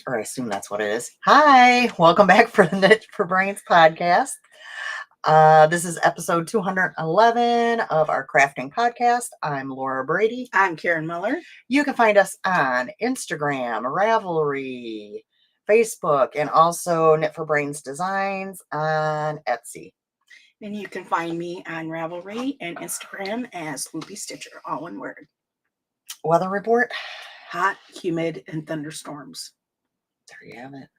Or I assume that's what it is. Hi, welcome back for the Knit for Brains podcast. This is episode 211 of our crafting podcast. I'm Laura Brady. I'm Karen Muller. You can find us on Instagram, Ravelry, Facebook, and also Knit for Brains Designs on Etsy. And you can find me on Ravelry and Instagram as Loopy Stitcher, all one word. Weather report. Hot, humid, and thunderstorms. There you have it.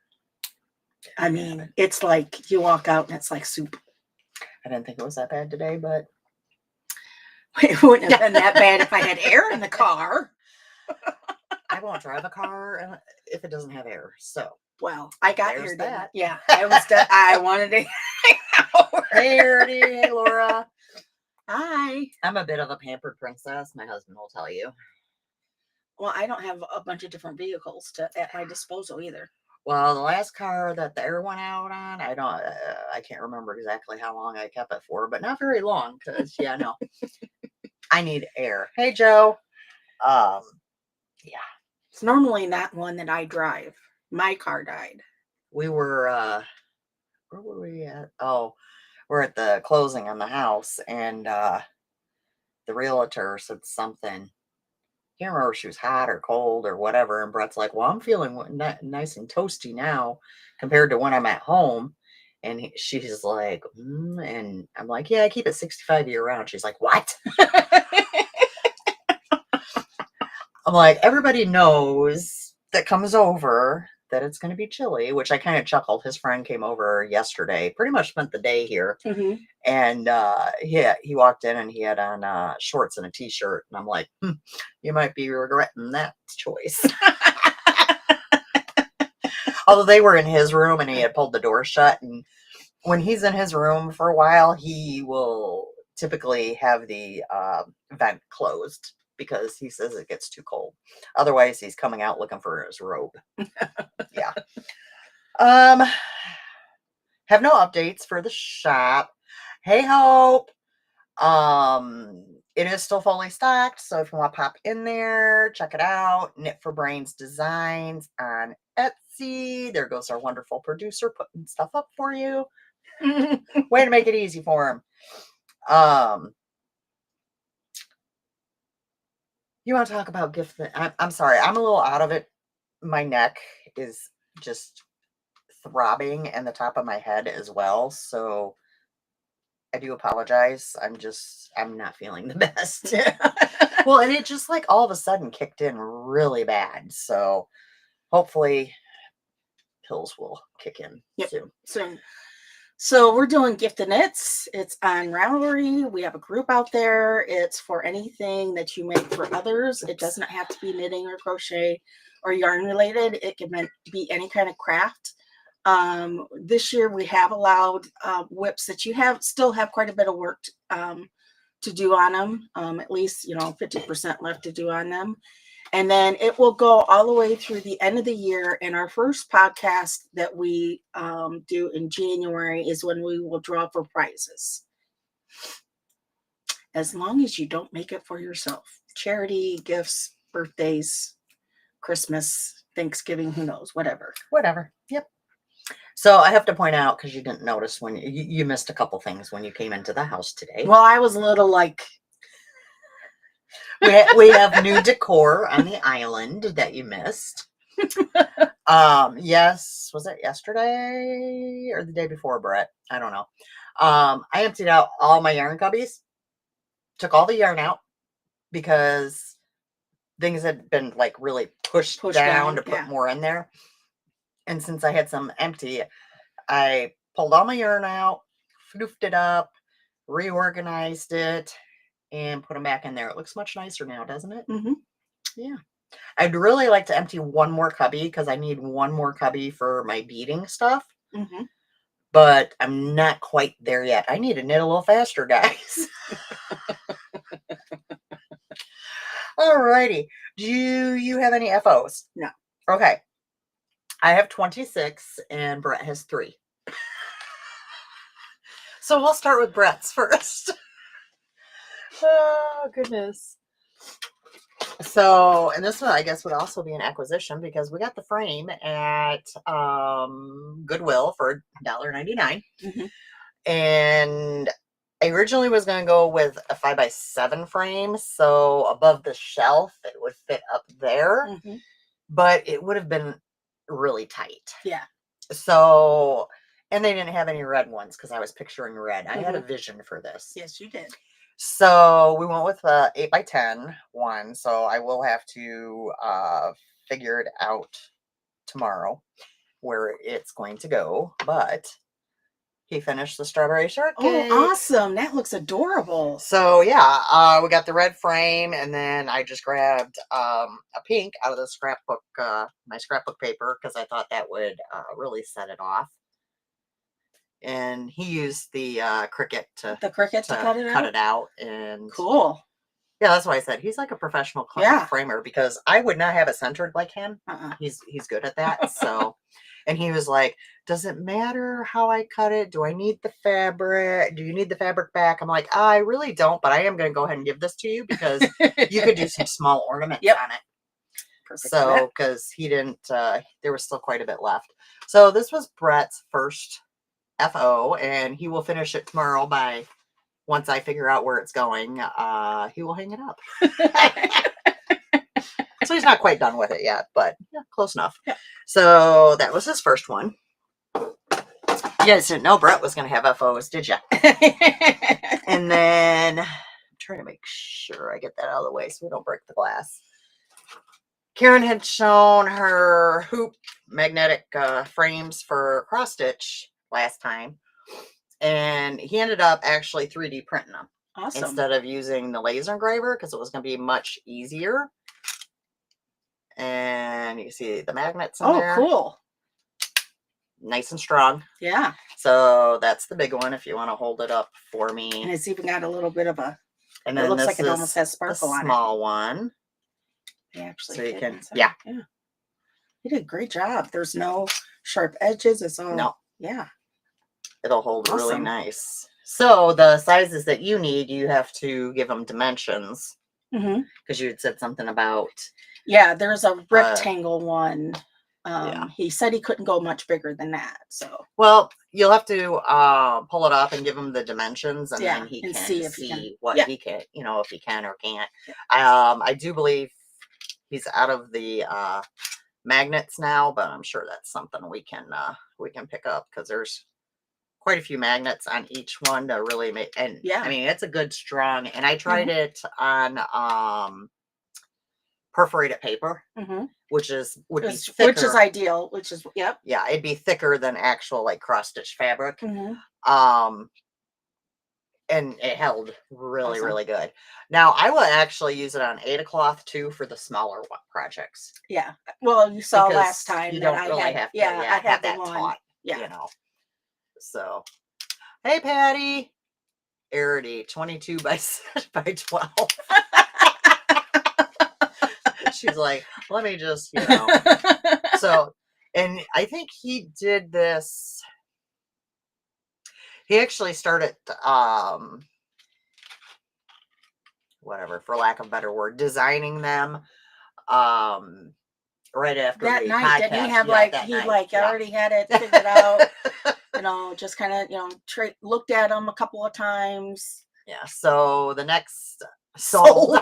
I mean, it's like you walk out and it's like soup. I didn't think it was that bad today, but it wouldn't have been that bad if I had air in the car. I won't drive a car if it doesn't have air. So, well, I got there's here. That. Yeah, I wanted to hang out. Hey, Ernie. Hey, Laura. Hi. I'm a bit of a pampered princess. My husband will tell you. Well, I don't have a bunch of different vehicles at my disposal either. Well, the last car that the air went out on, I can't remember exactly how long I kept it for, but not very long because, no, I need air. Hey, Joe. Yeah. It's normally not one that I drive. My car died. We were, where were we at? Oh, we're at the closing on the house, and the realtor said something. Can't remember if she was hot or cold or whatever. And Brett's like, well, I'm feeling nice and toasty now compared to when I'm at home. And she's like, and I'm like, yeah, I keep it 65 year round. She's like, what? I'm like, everybody knows that comes over that it's going to be chilly, which I kind of chuckled. His friend came over yesterday, pretty much spent the day here. Mm-hmm. And he walked in and he had on shorts and a t-shirt. And I'm like, you might be regretting that choice. Although they were in his room and he had pulled the door shut. And when he's in his room for a while, he will typically have the vent closed because he says it gets too cold. Otherwise, he's coming out looking for his robe. Yeah. Have no updates for the shop. Hey, Hope. It is still fully stocked, so if you want to pop in there, check it out. Knit for Brains Designs on Etsy. There goes our wonderful producer putting stuff up for you. Way to make it easy for him. You want to talk about gift? I'm sorry, I'm a little out of it. My neck is just throbbing and the top of my head as well, so I do apologize. I'm not feeling the best. Well, and it just like all of a sudden kicked in really bad. So hopefully pills will kick in soon. So we're doing Gift and Knits. It's on Ravelry. We have a group out there. It's for anything that you make for others. It doesn't have to be knitting or crochet or yarn related. It can be any kind of craft. This year we have allowed whips that you still have quite a bit of work to do on them. At least 50% left to do on them. And then it will go all the way through the end of the year. And our first podcast that we do in January is when we will draw for prizes. As long as you don't make it for yourself. Charity, gifts, birthdays, Christmas, Thanksgiving, who knows, whatever. Yep. So I have to point out, because you didn't notice when you missed a couple things when you came into the house today. Well, I was a little like... we have new decor on the island that you missed. Yes, was it yesterday or the day before, Brett? I don't know. I emptied out all my yarn cubbies, took all the yarn out because things had been like really pushed down to put more in there. And since I had some empty, I pulled all my yarn out, floofed it up, reorganized it, and put them back in there. It looks much nicer now, doesn't it? Mm-hmm. Yeah. I'd really like to empty one more cubby because I need one more cubby for my beading stuff. Mm-hmm. But I'm not quite there yet. I need to knit a little faster, guys. Alrighty. Do you have any FOs? No. Okay. I have 26 and Brett has 3. So we'll start with Brett's first. Oh, goodness. So, and this one, I guess, would also be an acquisition because we got the frame at Goodwill for $1.99. Mm-hmm. And I originally was going to go with a 5x7 frame. So above the shelf, it would fit up there, Mm-hmm. but it would have been really tight. Yeah. So, and they didn't have any red ones because I was picturing red. I had a Mhm. vision for this. Yes, you did. So we went with a 8x10 one. So I will have to figure it out tomorrow where it's going to go. But he finished the strawberry Oh, shortcake. awesome. That looks adorable. So yeah, we got the red frame, and then I just grabbed a pink out of the scrapbook, my scrapbook paper, because I thought that would really set it off. And he used the Cricut to cut it out. And Cool. yeah, that's why I said he's like a professional Yeah. framer, because I would not have it centered like him. He's good at that. So, and he was like, "Does it matter how I cut it? Do I need the fabric? Do you need the fabric back?" I'm like, "I really don't, but I am going to go ahead and give this to you because you could do some small ornaments on it." Perfect. So, because he didn't, there was still quite a bit left. So this was Brett's first FO, and he will finish it tomorrow by, once I figure out where it's going, he will hang it up. So he's not quite done with it yet, but yeah, close enough. Yeah. So that was his first one. You guys didn't know Brett was going to have FOs, did you? And then I'm trying to make sure I get that out of the way so we don't break the glass. Karen had shown her hoop magnetic frames for cross stitch last time, and he ended up actually 3D printing them. Awesome. Instead of using the laser engraver, because it was going to be much easier. And you see the magnets in there. Oh, cool. Nice and strong. Yeah. So that's the big one if you want to hold it up for me. And it's even got a little bit of a, and then it looks like it almost has sparkle on it. Small one. They actually so you can, inside. yeah. You did a great job. There's no sharp edges. It's all, no. Yeah. It'll hold really nice. So the sizes that you need, you have to give them dimensions. Because you had said something about. Yeah, there's a rectangle one. Yeah. He said he couldn't go much bigger than that. So. Well, you'll have to pull it up and give him the dimensions, and then he can see what he can, if he can or can't. I do believe he's out of the magnets now, but I'm sure that's something we can pick up, because there's quite a few magnets on each one to really make. And I mean, it's a good strong. And I tried it on perforated paper, which would be thicker. Which is ideal. Which is yeah, it'd be thicker than actual like cross stitch fabric. And it held really, really good. Now, I will actually use it on Ada cloth too for the smaller projects. Yeah. Well, you saw because last time you that don't really have to, I had have the that one. taut, Yeah. So, hey, Patty. Arity, 22 by 12. She's like, let me just, So, and I think he did this. He actually started, whatever, for lack of a better word, designing them, right after that the night. podcast. Didn't he have he night. already had it figured out? Just kind of looked at them a couple of times. Yeah. So the next sold.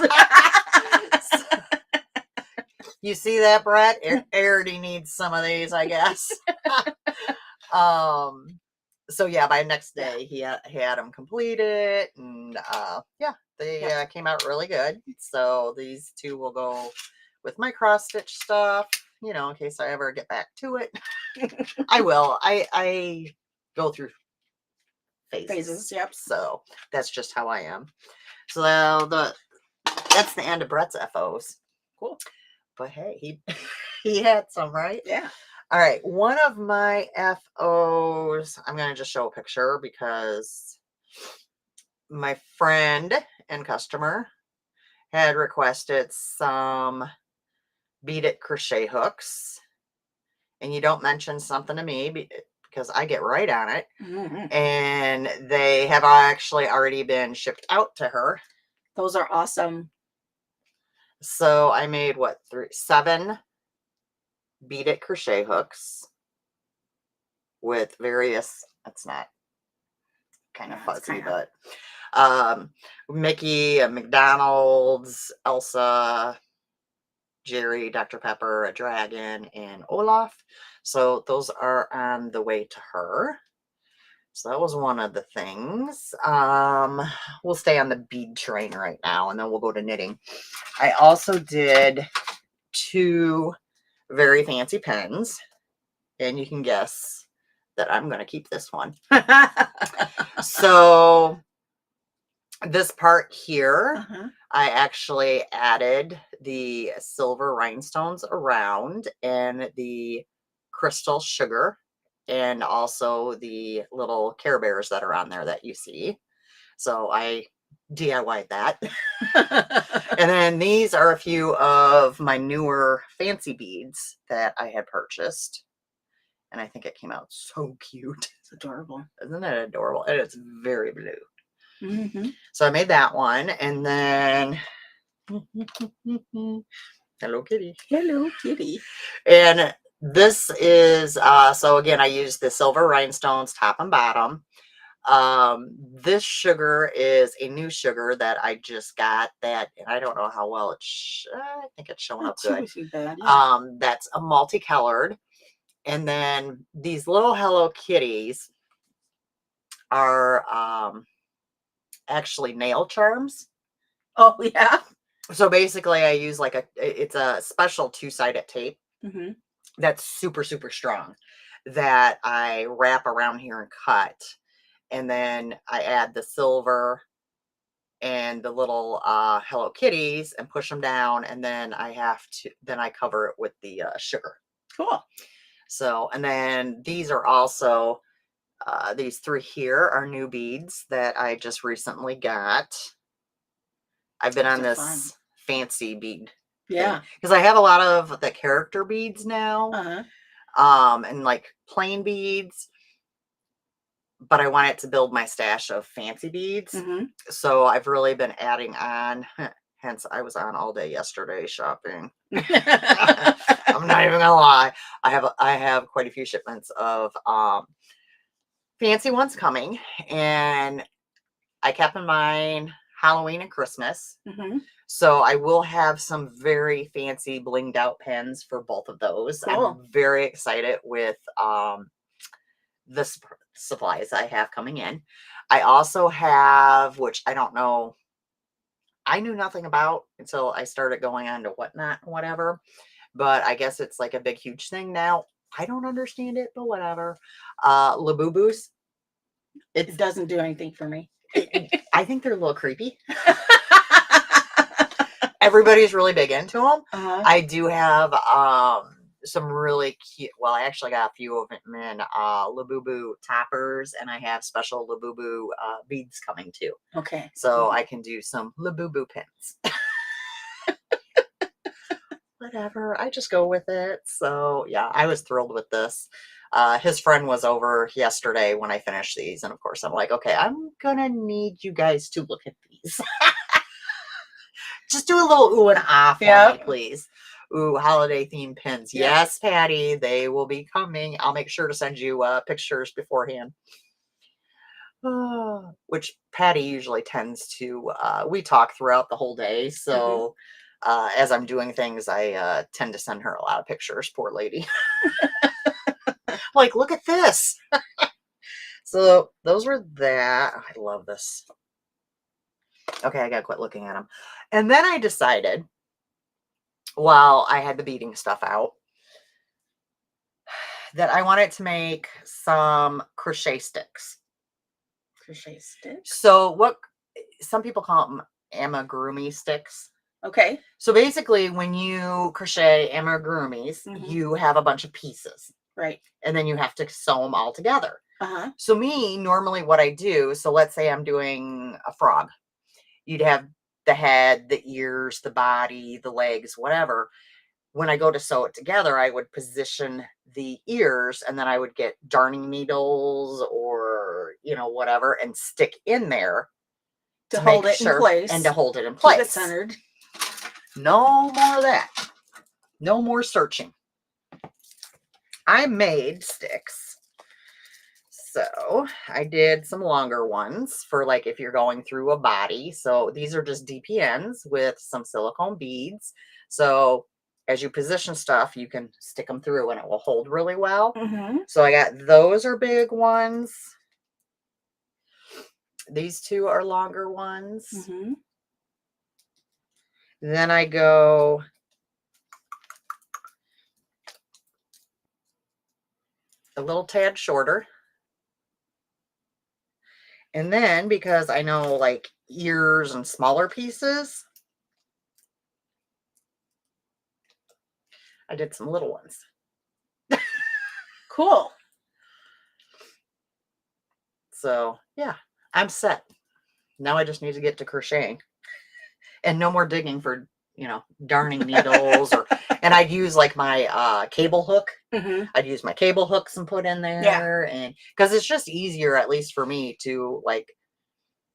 You see that, Brett? Arity needs some of these, I guess. So yeah, by next day he had them completed, and they came out really good. So these two will go with my cross stitch stuff, in case I ever get back to it. I will. I go through phases. Yep. So that's just how I am. So that's the end of Brett's FOs. Cool. But hey, he had some, right? Yeah. All right. One of my FOs, I'm going to just show a picture because my friend and customer had requested some bead it crochet hooks. And you don't mention something to me because I get right on it. And they have actually already been shipped out to her. Those are awesome. So I made what, 7 bead it crochet hooks with various, that's not kind of fuzzy, but Mickey, a McDonald's, Elsa, Jerry, Dr. Pepper, a dragon, and Olaf. So those are on the way to her. So that was one of the things. We'll stay on the bead train right now, and then we'll go to knitting. I also did 2 very fancy pens, and you can guess that I'm going to keep this one. So this part here, I actually added the silver rhinestones around and the crystal sugar and also the little Care Bears that are on there that you see. So I DIY'd that. And then these are a few of my newer fancy beads that I had purchased. And I think it came out so cute. It's adorable. Isn't it adorable? And it's very blue. So I made that one. And then hello kitty. Hello kitty. And this is so again, I used the silver rhinestones top and bottom. This sugar is a new sugar that I just got that, and I don't know how well it's I think it's showing up good. Bad, yeah. That's a multicolored. And then these little Hello Kitties are actually nail charms. Oh yeah. So basically I use like it's a special 2-sided tape that's super, super strong that I wrap around here and cut. And then I add the silver and the little Hello Kitties and push them down. And then I cover it with the sugar. Cool. So, and then these are also, these 3 here are new beads that I just recently got. I've been on this fancy bead. Yeah. Because I have a lot of the character beads now. And like plain beads. But I wanted to build my stash of fancy beads. So I've really been adding on. Hence, I was on all day yesterday shopping. I'm not even gonna lie. I have quite a few shipments of fancy ones coming, and I kept in mind Halloween and Christmas. So I will have some very fancy blinged out pens for both of those. Cool. I'm very excited with the supplies I have coming in. I also have, which I don't know, I knew nothing about until I started going on to Whatnot and whatever, but I guess it's like a big, huge thing now. I don't understand it, but whatever. Labubus. It doesn't do anything for me. I think they're a little creepy. Everybody's really big into them. I do have some really cute, well, I actually got a few of them in Labubu toppers, and I have special Labubu beads coming too. Okay. So I can do some Labubu pins. Whatever, I just go with it. So yeah, I was thrilled with this. His friend was over yesterday when I finished these, and of course I'm like, okay, I'm gonna need you guys to look at these. Just do a little ooh and ah for me, please. Ooh, holiday themed pins. Yep. Yes, Patty, they will be coming. I'll make sure to send you pictures beforehand. Which Patty usually tends to, we talk throughout the whole day. So as I'm doing things, I tend to send her a lot of pictures. Poor lady. Like, look at this. So those were that. I love this. Okay, I gotta quit looking at them. And then I decided, while I had the beading stuff out, that I wanted to make some crochet sticks. Crochet sticks? So what some people call them amigurumi sticks. Okay. So basically, when you crochet amigurumis, you have a bunch of pieces. Right. And then you have to sew them all together. So normally what I do, so let's say I'm doing a frog. You'd have the head, the ears, the body, the legs, whatever. When I go to sew it together, I would position the ears, and then I would get darning needles or, whatever, and stick in there to hold it in place. And to hold it in place. Keep it centered. No more of that. No more searching. I made sticks. So I did some longer ones for like if you're going through a body. So these are just DPNs with some silicone beads. So as you position stuff, you can stick them through and it will hold really well. Mm-hmm. So I got those are big ones. These two are longer ones. Mm-hmm. Then I go a little tad shorter. And then because I know like ears and smaller pieces, I did some little ones. Cool. So yeah, I'm set. Now I just need to get to crocheting and no more digging for, darning needles and I'd use like my cable hook. Mm-hmm. I'd use my cable hooks and put in there and because it's just easier, at least for me to like,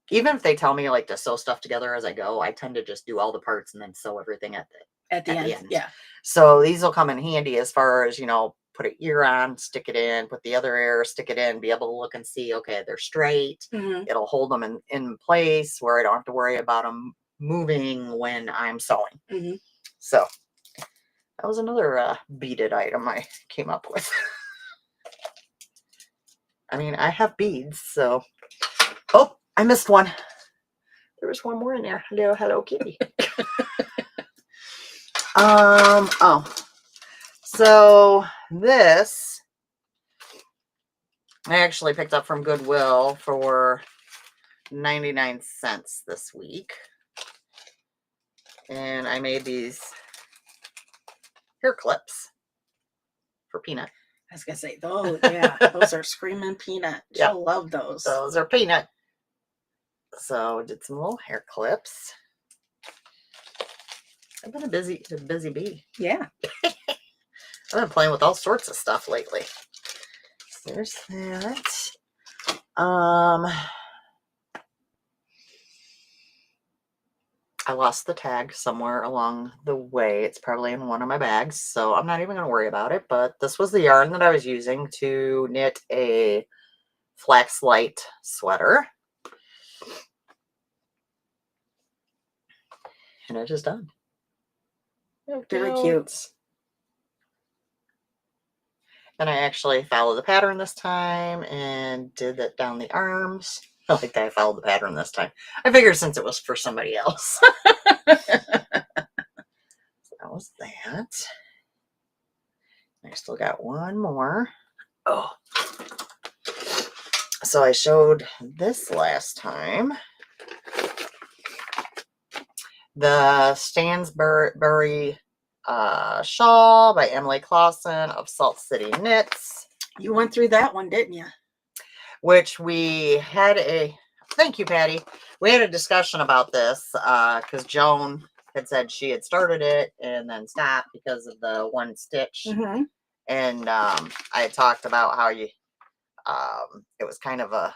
even if they tell me like to sew stuff together as I go, I tend to just do all the parts and then sew everything at the end. Yeah. So these will come in handy as far as, put an ear on, stick it in, put the other ear, stick it in, be able to look and see, okay, they're straight. Mm-hmm. It'll hold them in place where I don't have to worry about them moving when I'm sewing. Mm-hmm. So that was another beaded item I came up with. I mean, I have beads, so. Oh, I missed one. There was one more in there. Hello Kitty. So this I actually picked up from Goodwill for 99 cents this week. And I made these hair clips for Peanut. I was gonna say, those are screaming Peanut. Yep. She'll love those. Those are Peanut. So did some little hair clips. I've been a busy bee. Yeah. I've been playing with all sorts of stuff lately. So there's that. I lost the tag somewhere along the way. It's probably in one of my bags, so I'm not even going to worry about it. But this was the yarn that I was using to knit a flax light sweater. And it is done. Very cute. And I actually followed the pattern this time and did it down the arms. I like that I followed the pattern this time. I figured since it was for somebody else. So that was that. I still got one more. Oh. So I showed this last time. The Stansbury shawl by Emily Clausen of Salt City Knits. You went through that one, didn't you? Which we had thank you, Patty. We had a discussion about this because Joan had said she had started it and then stopped because of the one stitch. Mm-hmm. And I had talked about how it was kind of a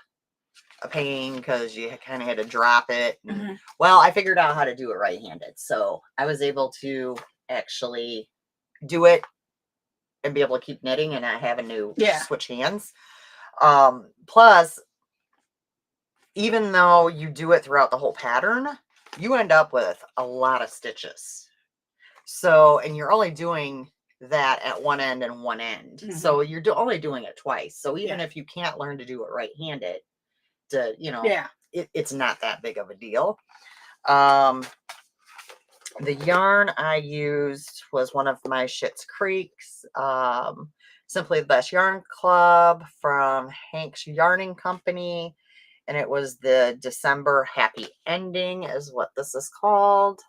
pain because you kind of had to drop it. And, mm-hmm. Well, I figured out how to do it right-handed. So I was able to actually do it and be able to keep knitting and not having to switch hands. Plus, even though you do it throughout the whole pattern, you end up with a lot of stitches. So, and you're only doing that at one end and one end. Mm-hmm. So you're only doing it twice. So even if you can't learn to do it right-handed, it's not that big of a deal. The yarn I used was one of my Schitt's Creeks, Simply the Best Yarn Club from Hank's Yarning Company. And it was the December Happy Ending is what this is called.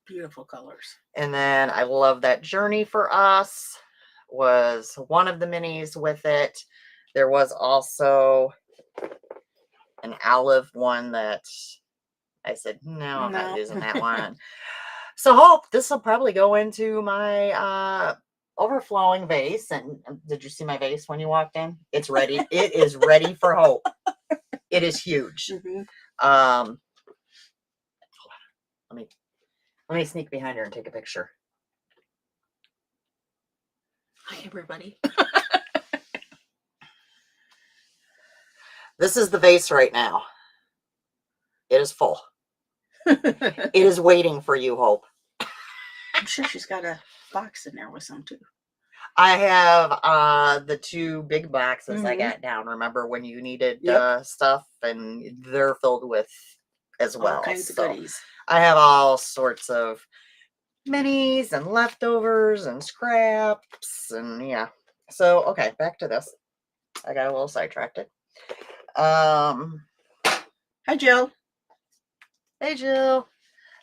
Beautiful colors. And then I love that Journey for Us was one of the minis with it. There was also an olive one that I said, no, I'm not using that one. So Hope, this will probably go into my overflowing vase. And did you see my vase when you walked in? It's ready. It is ready for Hope. It is huge. Mm-hmm. Let me Let me sneak behind her and take a picture. Hi, everybody. This is the vase right now. It is full. It is waiting for you, Hope. I'm sure she's got a box in there with some too. I have the 2 big boxes I Mhm. got down. Remember when you needed Yep. stuff, and they're filled with as well. All kinds of So goodies. I have all sorts of minis and leftovers and scraps and yeah. So okay, back to this. I got a little sidetracked. Hi, Jill. Hey Jill.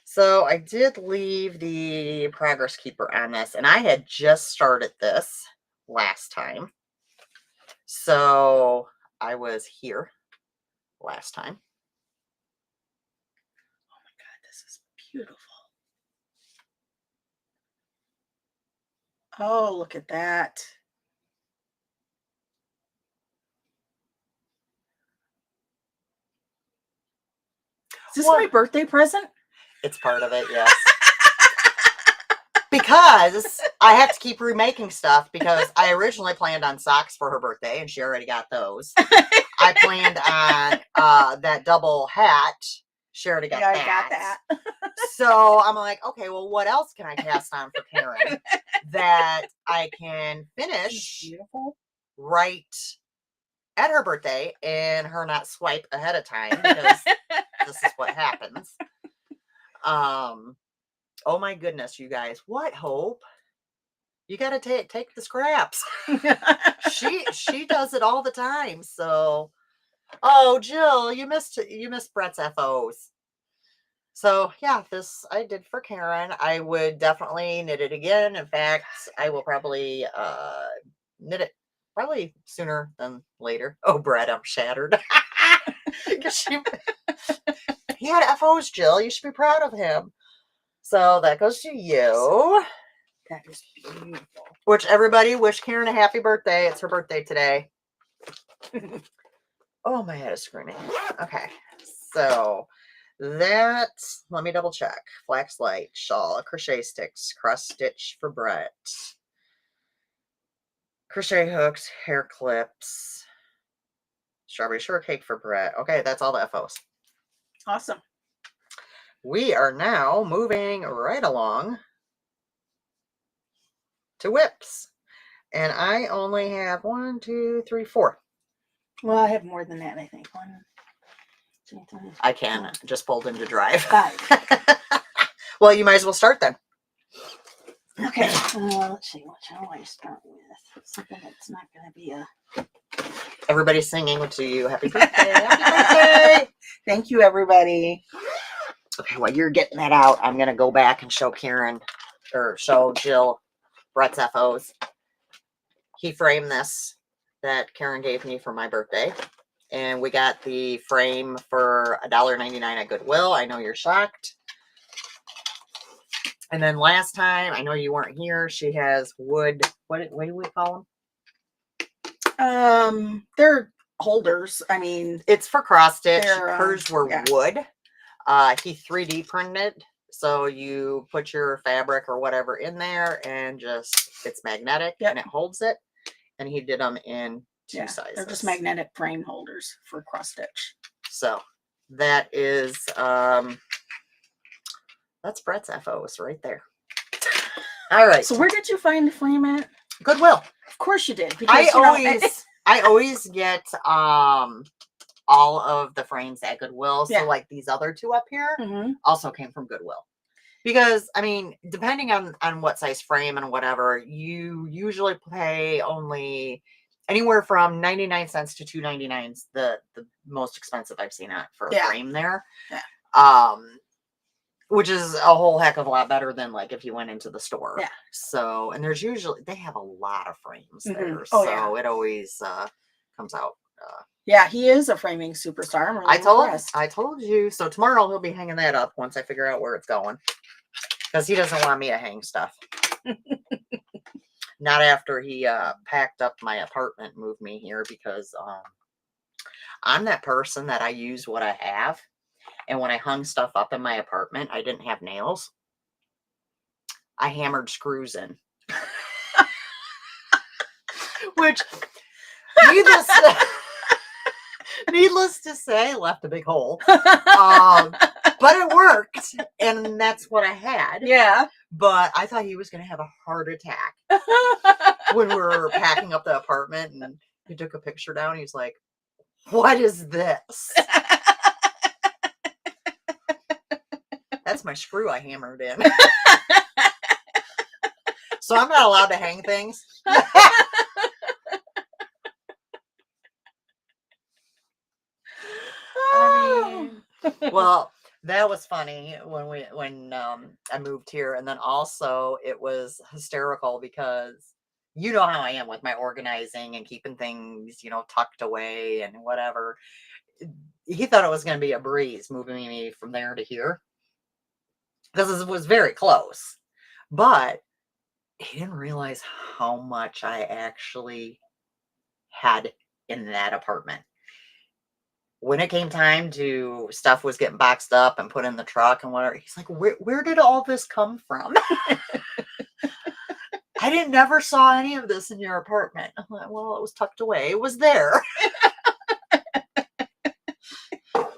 So I did leave the progress keeper on this, and I had just started this last time. So I was here last time. Oh my God, this is beautiful. Oh, look at that. Is this my birthday present? It's part of it, yes. Because I have to keep remaking stuff because I originally planned on socks for her birthday and she already got those. I planned on that double hat. She already got I that. got that. So I'm like, okay, well, what else can I pass on for Karen that I can finish Beautiful. right at her birthday and her not swipe ahead of time because this is what happens. Oh my goodness, you guys, what Hope? You got to take the scraps. she does it all the time. So, oh Jill, you missed Brett's FOs. So yeah, this I did for Karen. I would definitely knit it again. In fact, I will probably knit it probably sooner than later. Oh, Brett, I'm shattered. He had FOs, Jill. You should be proud of him. So that goes to you. That is beautiful. Which everybody wish Karen a happy birthday. It's her birthday today. Oh, my head is screaming. Okay, so that, let me double check. Flax light, shawl, crochet sticks, cross stitch for Brett, crochet hooks, hair clips, strawberry shortcake for Brett. Okay, that's all the FOs. Awesome. We are now moving right along to whips. And I only have 1, 2, 3, 4. Well, I have more than that, I think. 1, 2, 3. I can just fold into drive. 5. Well, you might as well start then. Okay, let's see. What shall I start with? Something that's not going to be a... Everybody's singing to you. Happy birthday. Happy birthday. Thank you, everybody. Okay, while you're getting that out, I'm going to go back and show Karen, or show Jill, Brett's FOs. He framed this that Karen gave me for my birthday. And we got the frame for $1.99 at Goodwill. I know you're shocked. And then last time, I know you weren't here, she has wood, what do we call them? They're holders. I mean, it's for cross stitch. They're, hers were yeah. wood. He 3D printed, so you put your fabric or whatever in there and just, it's magnetic. Yep. And it holds it. And he did them in 2 sizes. They're just magnetic frame holders for cross stitch. So that is, that's Brett's FOs right there. All right. So where did you find the frame at? Goodwill. Of course you did. Because, I always get all of the frames at Goodwill. So like these other 2 up here also came from Goodwill. Because, I mean, depending on what size frame and whatever, you usually pay only anywhere from 99 cents to $2.99, the most expensive I've seen it for a frame there. Yeah. Which is a whole heck of a lot better than like if you went into the store. Yeah. So, and there's usually, they have a lot of frames there. Oh, so it always comes out. Yeah, he is a framing superstar. I'm really impressed. I told you. So tomorrow he'll be hanging that up once I figure out where it's going. Because he doesn't want me to hang stuff. Not after he packed up my apartment and moved me here, because I'm that person that I use what I have. And when I hung stuff up in my apartment, I didn't have nails. I hammered screws in. Which, needless needless to say, left a big hole. But it worked, and that's what I had. Yeah. But I thought he was going to have a heart attack when we were packing up the apartment, and he took a picture down. He's like, "What is this?" That's my screw I hammered in. So I'm not allowed to hang things. I mean, well, that was funny when I moved here, and then also it was hysterical because you know how I am with my organizing and keeping things, tucked away and whatever. He thought it was going to be a breeze moving me from there to here because it was very close, but he didn't realize how much I actually had in that apartment. When it came time to stuff was getting boxed up and put in the truck and whatever, he's like, where did all this come from? I never saw any of this in your apartment. I'm like, well, it was tucked away. It was there.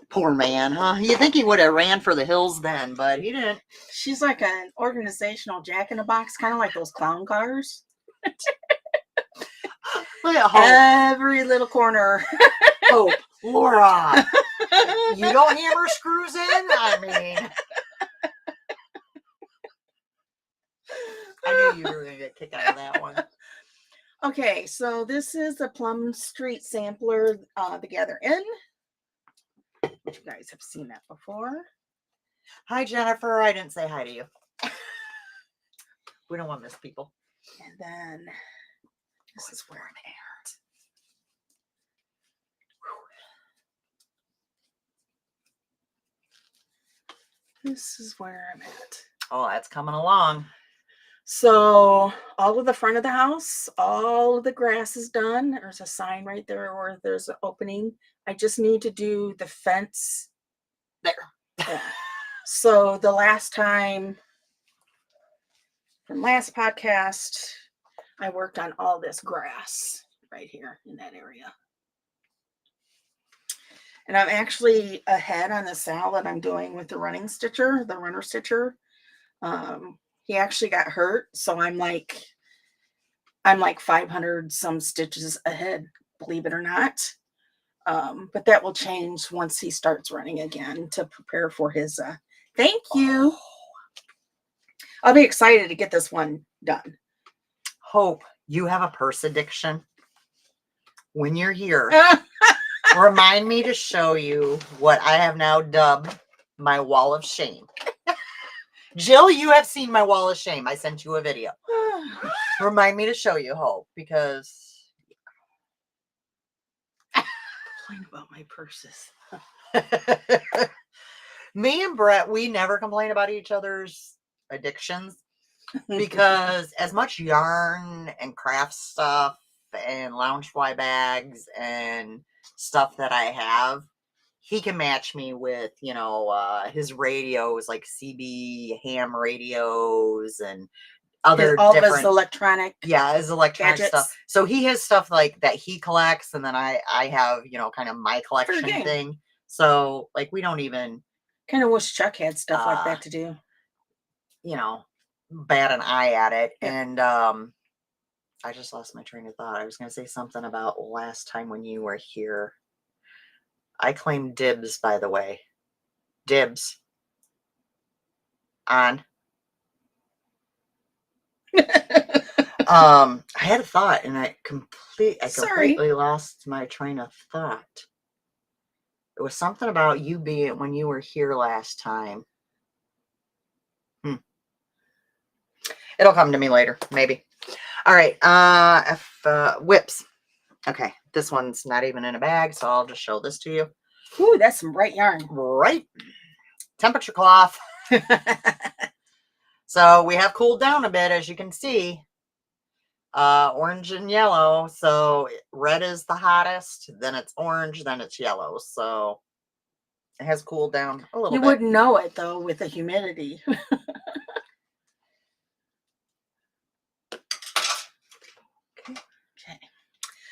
Poor man, huh? You think he would have ran for the hills then, but he didn't. She's like an organizational jack-in-the-box, kind of like those clown cars. Look at Hope. Every little corner. Hope, Laura, you don't hammer screws in? I mean, I knew you were going to get kicked out of that one. Okay, so this is the Plum Street sampler, the Gather Inn. You guys have seen that before. Hi, Jennifer. I didn't say hi to you. We don't want to miss people. And then this is where I'm at. This is where I'm at. Oh, that's coming along. So all of the front of the house, all of the grass is done. There's a sign right there where there's an opening. I just need to do the fence there. Yeah. So the last time, from last podcast, I worked on all this grass right here in that area. And I'm actually ahead on the sale that I'm doing with the runner stitcher. He actually got hurt, so I'm like 500 some stitches ahead, believe it or not. But that will change once he starts running again to prepare for his thank you. I'll be excited to get this one done. Hope, you have a purse addiction. When you're here, remind me to show you what I have now dubbed my wall of shame. Jill, you have seen my wall of shame. I sent you a video. Remind me to show you, Hope, because complain about my purses. Me and Brett, we never complain about each other's addictions because as much yarn and craft stuff and loungefly bags and stuff that I have, he can match me with, his radios, like CB ham radios and other all different of his electronic. Yeah, his electronic gadgets. stuff. So he has stuff like that he collects, and then I have, kind of my collection thing. So like we don't even kind of wish Chuck had stuff like that to do. Bat an eye at it. Yeah. And I just lost my train of thought. I was gonna say something about last time when you were here. I claimed dibs, by the way. Dibs. On. I had a thought and I completely lost my train of thought. It was something about you being when you were here last time. It'll come to me later, maybe. All right. Whips. Okay, this one's not even in a bag, so I'll just show this to you. Ooh, that's some bright yarn. Right. Temperature cloth. So we have cooled down a bit, as you can see. Orange and yellow. So red is the hottest, then it's orange, then it's yellow. So it has cooled down a little bit. You wouldn't know it though with the humidity.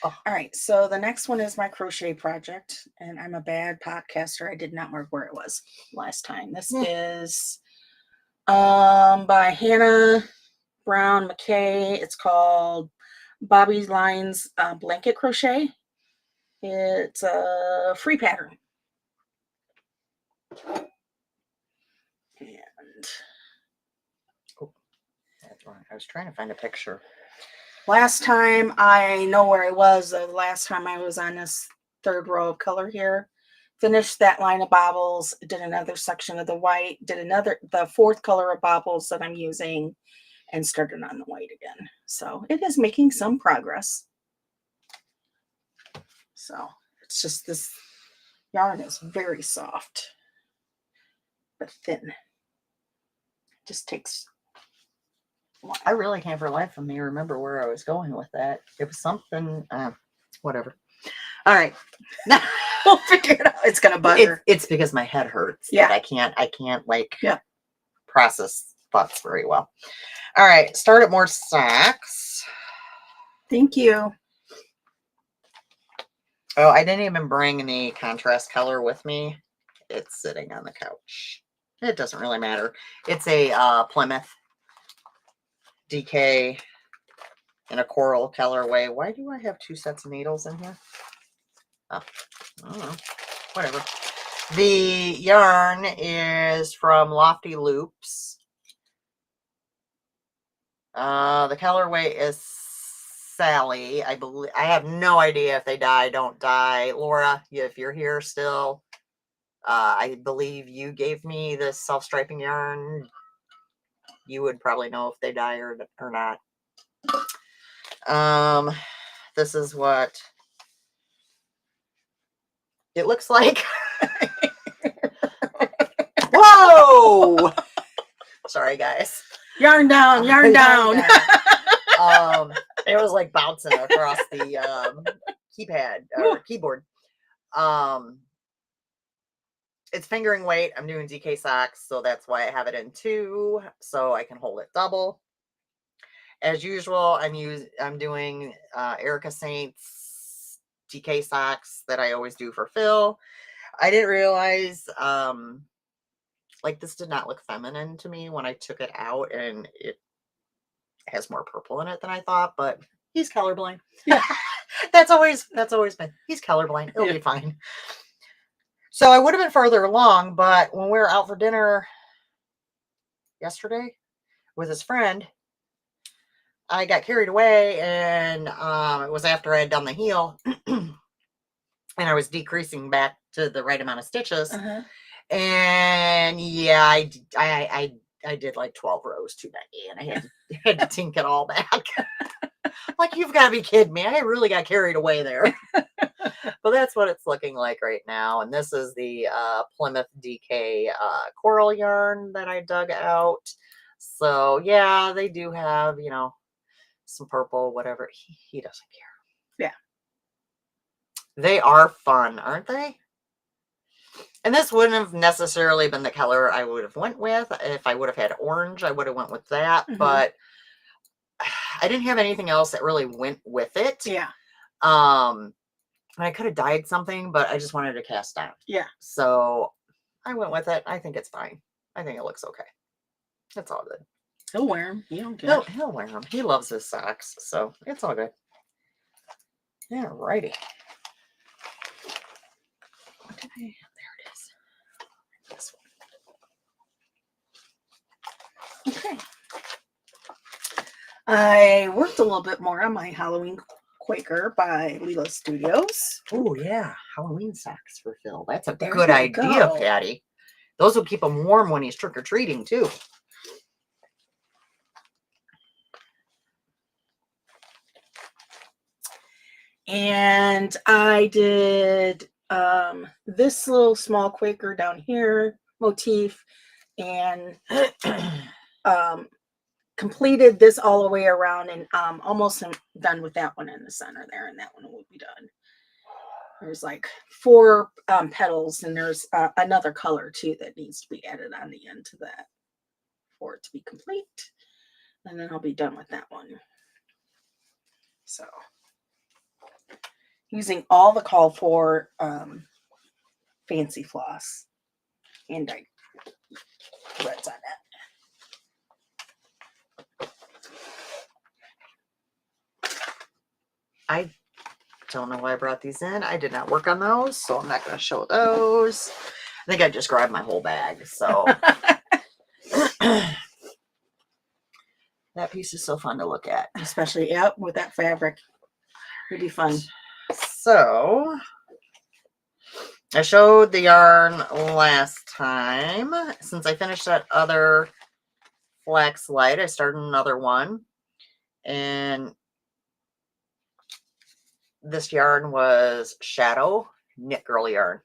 Oh, All right, so the next one is my crochet project, and I'm a bad podcaster. I did not mark where it was last time. This is by Hannah Brown McKay. It's called Bobby's Lines Blanket Crochet. It's a free pattern. And that's right. I was trying to find a picture. last time, I know where I was. The last time I was on this third row of color here. Finished that line of bobbles, did another section of the white, did the fourth color of bobbles that I'm using, and started on the white again. So it is making some progress. So it's just this yarn is very soft, but thin. Just takes. I really can't for the life of me remember where I was going with that. It was something, whatever. All right. We'll figure it out. It's gonna bugger. It's because my head hurts. Yeah. I can't like Yeah. process thoughts very well. All right. Started more socks. Thank you. Oh, I didn't even bring any contrast color with me. It's sitting on the couch. It doesn't really matter. It's a Plymouth DK in a coral colorway. Why do I have 2 sets of needles in here? Oh, I don't know. Whatever. The yarn is from Lofty Loops. The colorway is Sally. I believe. I have no idea if they die, don't die. Laura, if you're here still, I believe you gave me this self-striping yarn. You would probably know if they die or not. This is what it looks like. Whoa! Sorry, guys. Yarn down, yarn down. It was like bouncing across the keyboard. It's fingering weight. I'm doing DK socks, so that's why I have it in 2, so I can hold it double. As usual, I'm doing Erica Saint's DK socks that I always do for Phil. I didn't realize like this did not look feminine to me when I took it out, and it has more purple in it than I thought, but he's colorblind. Yeah. That's always been. He's colorblind. It'll be fine. So I would have been further along, but when we were out for dinner yesterday with his friend, I got carried away, and it was after I had done the heel, and I was decreasing back to the right amount of stitches. Uh-huh. And yeah, I did like 12 rows too many, and I had to tink it all back. Like, you've got to be kidding me. I really got carried away there. But that's what it's looking like right now. And this is the Plymouth DK coral yarn that I dug out. So yeah, they do have, some purple, whatever. He doesn't care. Yeah. They are fun, aren't they? And this wouldn't have necessarily been the color I would have went with. If I would have had orange, I would have went with that. Mhm. But I didn't have anything else that really went with it. Yeah. I could have dyed something, but I just wanted to cast down. Yeah. So I went with it. I think it's fine. I think it looks okay. It's all good. He'll wear them. You don't care. He'll wear them. He loves his socks, so it's all good. Yeah, righty. What did I? There it is. This one. Okay. I worked a little bit more on my Halloween Quaker by Leela Studios. Oh yeah, Halloween socks for Phil. That's a There good you idea, go. Patty. Those will keep him warm when he's trick or treating too. And I did this little small Quaker down here motif, and completed this all the way around, and almost done with that one in the center there, and that one will be done. There's like 4 petals, and there's another color too that needs to be added on the end to that for it to be complete, and then I'll be done with that one. So using all the called for fancy floss and dyed threads on it. I don't know why I brought these in. I did not work on those, so I'm not going to show those. I think I just grabbed my whole bag, so. That piece is so fun to look at. Especially, yep, with that fabric. It'd be fun. So, I showed the yarn last time. Since I finished that other flax light, I started another one. And this yarn was Shadow Knit Girl yarn.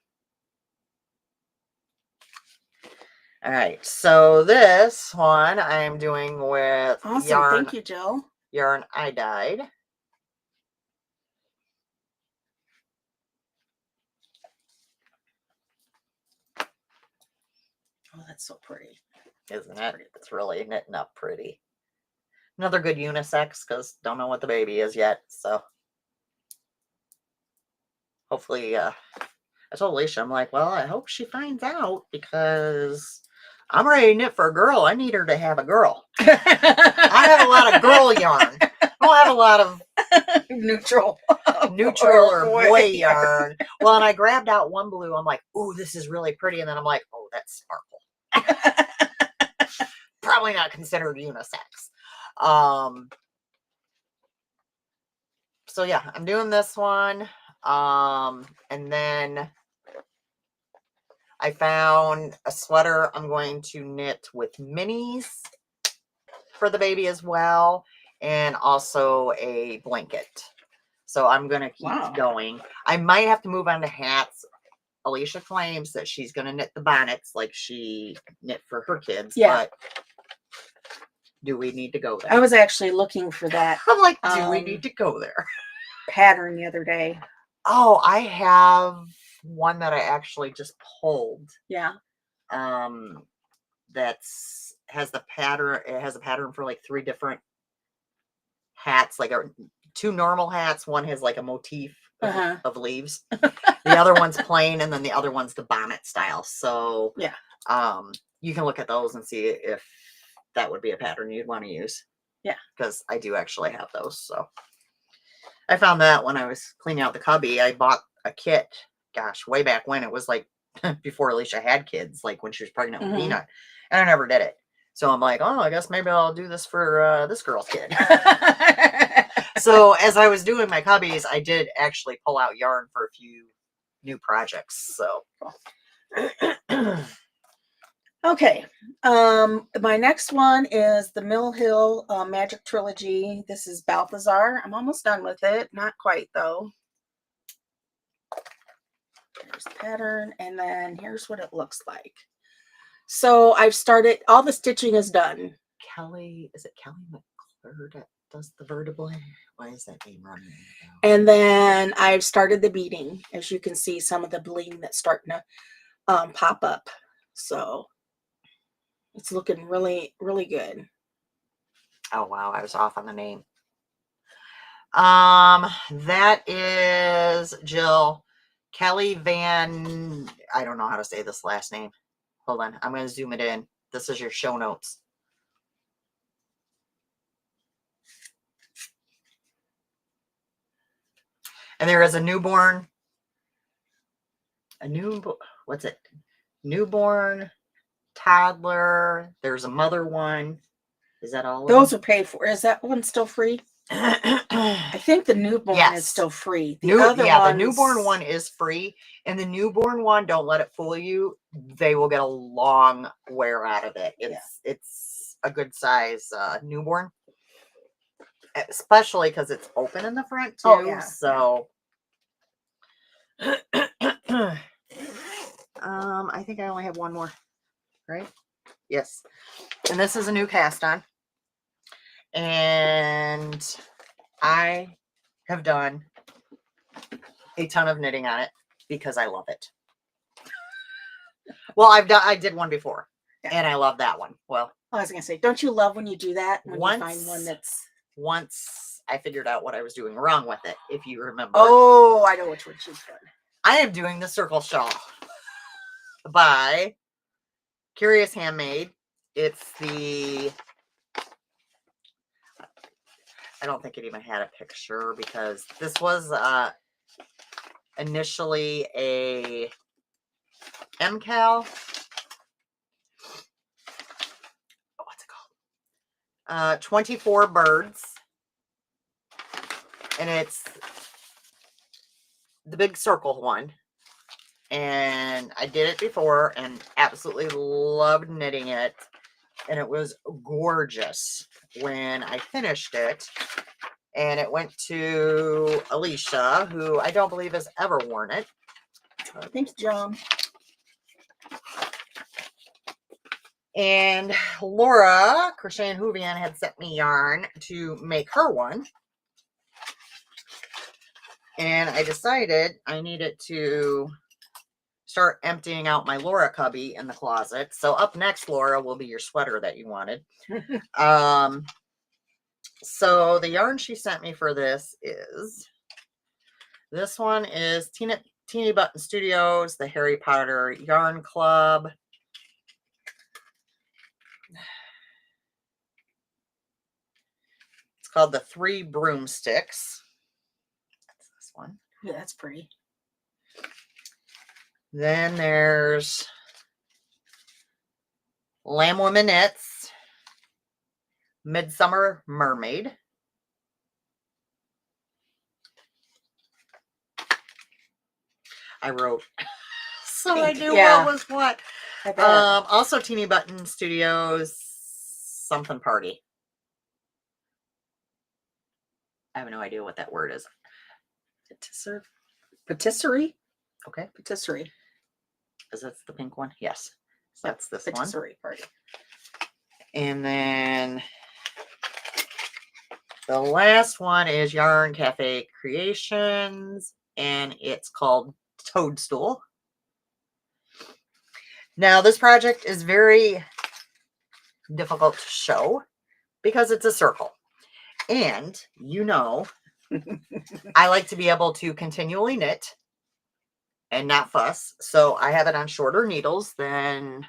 All right, so this one I am doing with Awesome. yarn. Thank you, Jill. Yarn I dyed. Oh, that's so pretty. Isn't it? It's really knitting up pretty. Another good unisex, because don't know what the baby is yet, so hopefully, I told Alicia, I'm like, well, I hope she finds out, because I'm ready to knit for a girl. I need her to have a girl. I have a lot of girl yarn. I don't have a lot of neutral or boy yarn. Well, and I grabbed out one blue. I'm like, ooh, this is really pretty. And then I'm like, oh, that's sparkle. Probably not considered unisex. So yeah, I'm doing this one. And then I found a sweater I'm going to knit with minis for the baby as well, and also a blanket. So I'm going to keep going. I might have to move on to hats. Alicia claims that she's going to knit the bonnets like she knit for her kids. Yeah. But do we need to go there? I was actually looking for that. I'm like, do we need to go there? Pattern the other day. Oh, I have one that I actually just pulled. Yeah. That's has the pattern. It has a pattern for like 3 different hats, like 2 normal hats. One has like a motif of leaves. The other one's plain, and then the other one's the bonnet style. So yeah, you can look at those and see if that would be a pattern you'd want to use. Yeah, because I do actually have those. So I found that when I was cleaning out the cubby. I bought a kit. Gosh, way back when. It was like before Alicia had kids, like when she was pregnant with Peanut, and I never did it. So I'm like, oh, I guess maybe I'll do this for this girl's kid. So as I was doing my cubbies, I did actually pull out yarn for a few new projects. So okay. My next one is the Mill Hill Magic Trilogy. This is Balthazar. I'm almost done with it. Not quite though. There's the pattern, and then here's what it looks like. So I've started, all the stitching is done. Kelly, is it Kelly McClure that does the vertebrae? Why is that name running? And then I've started the beading. As you can see, some of the bling that's starting to pop up. So it's looking really, really good. Oh, wow. I was off on the name. That is Jill Kelly Van. I don't know how to say this last name. Hold on. I'm going to zoom it in. This is your show notes. And there is a newborn. What's it? Newborn, toddler. There's a mother one. Is that all of Those them? are paid for. Is that one still free? I think the newborn is still free. The newborn one is free. And the newborn one, don't let it fool you. They will get a long wear out of it. It's a good size newborn. Especially because it's open in the front too. Oh, yeah. So I think I only have one more, right? Yes. And this is a new cast on. And I have done a ton of knitting on it because I love it. Well, I did one before, and I love that one. Well, I was gonna say, don't you love when you do that? When you find one that's once I figured out what I was doing wrong with it, if you remember. Oh, I know which one she's done. I am doing the circle shawl by Curious Handmade. It's the, I don't think it even had a picture because this was initially a MCal. What's it called? 24 birds. And it's the big circle one. And I did it before and absolutely loved knitting it. And it was gorgeous when I finished it. And it went to Alicia, who I don't believe has ever worn it. Thanks, John. And Laura, Crochet and Hoovian, had sent me yarn to make her one. And I decided I needed to start emptying out my Laura cubby in the closet. So up next, Laura, will be your sweater that you wanted. So the yarn she sent me for this one is Teeny Button Studios, the Harry Potter Yarn Club. It's called the Three Broomsticks. That's this one. Yeah, that's pretty. Then there's Lamb Woman Knits, Midsummer Mermaid. I wrote, so I knew what was what. Also Teeny Button Studios, something party. I have no idea what that word is. Patisserie? Okay. Patisserie. Is that the pink one? Yes. So that's this one. Patisserie party. And then the last one is Yarn Cafe Creations, and it's called Toadstool. Now, this project is very difficult to show because it's a circle. And, you know, I like to be able to continually knit and not fuss. So I have it on shorter needles than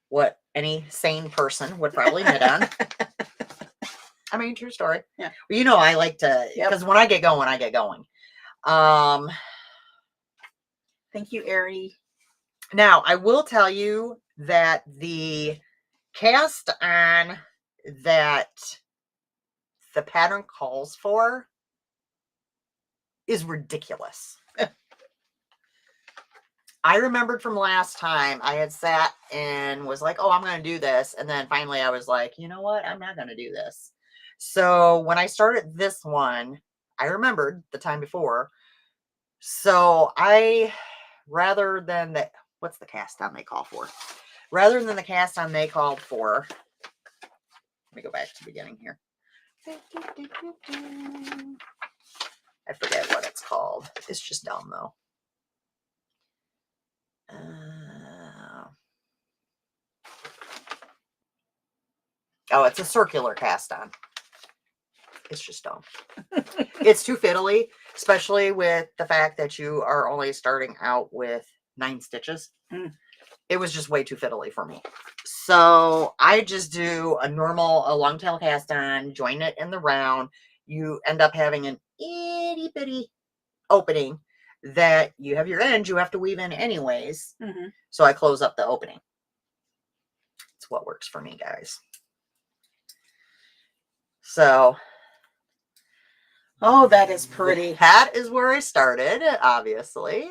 what any sane person would probably knit on. I mean, true story. Yeah. Well, you know, I like to, because when I get going, I get going. Thank you, Ari. Now, I will tell you that the cast on that the pattern calls for is ridiculous. I remembered from last time I had sat and was like, oh, I'm going to do this. And then finally I was like, you know what? I'm not going to do this. So when I started this one, I remembered the time before. So rather than the, what's the cast on they call for? Rather than the cast on they called for, let me go back to the beginning here. I forget what it's called. It's just dumb though. Oh, it's a circular cast on. It's just dumb. It's too fiddly, especially with the fact that you are only starting out with 9 stitches. It was just way too fiddly for me. So I just do a long tail cast on, join it in the round. You end up having an itty bitty opening that you have your ends you have to weave in anyways. So I close up the opening. It's what works for me, guys. So, oh, that is pretty. That is where I started, obviously.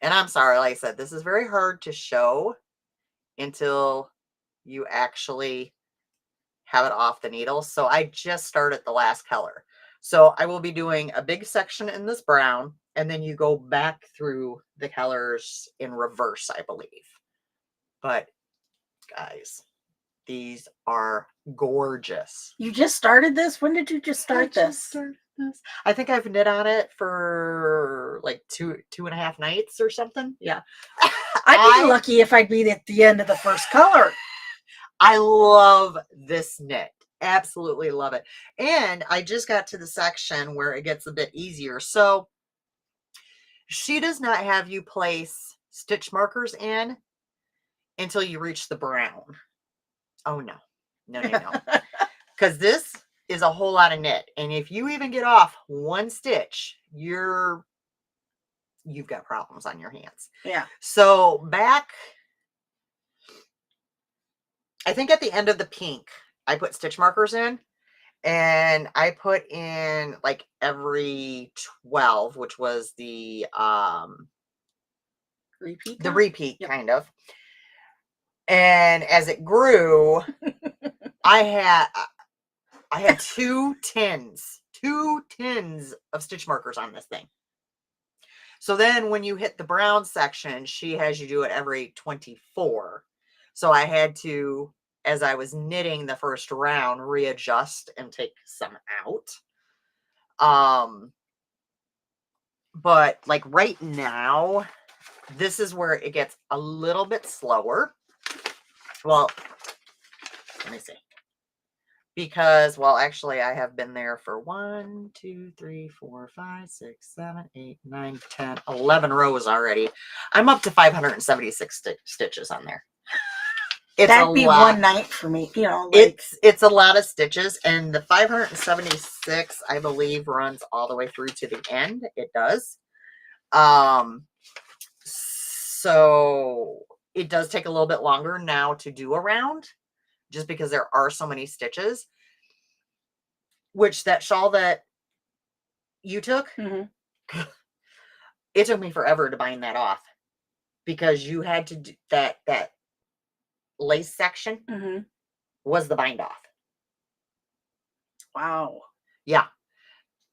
And I'm sorry, like I said, this is very hard to show until you actually have it off the needle. So I just started the last color. So I will be doing a big section in this brown, and then you go back through the colors in reverse, I believe. But guys, these are gorgeous. You just started this? When did you just start this? I think I've knit on it for like two and a half nights or something. Yeah. I'd be lucky if I'd be at the end of the first color. I love this knit. Absolutely love it. And I just got to the section where it gets a bit easier. So she does not have you place stitch markers in until you reach the brown. Oh no. No, no, no. Because this is a whole lot of knit. And if you even get off one stitch, you've got problems on your hands. Yeah. So back, I think at the end of the pink, I put stitch markers in. And I put in like every 12, which was the Repeat. repeat Yep. kind of. And as it grew, I had two tins of stitch markers on this thing. So then when you hit the brown section, she has you do it every 24. So I had to, as I was knitting the first round, readjust and take some out. But like right now, this is where it gets a little bit slower. Well, let me see. Because, well, actually, I have been there for 1, 2, 3, 4, 5, 6, 7, 8, 9, 10, 11 rows already. I'm up to 576 stitches on there. That'd be lot. one night for me, you know. Like, it's a lot of stitches, and the 576, I believe, runs all the way through to the end. It does. So it does take a little bit longer now to do a round, just because there are so many stitches. Which that shawl that you took, it took me forever to bind that off, because you had to do that lace section was the bind off. Wow. Yeah,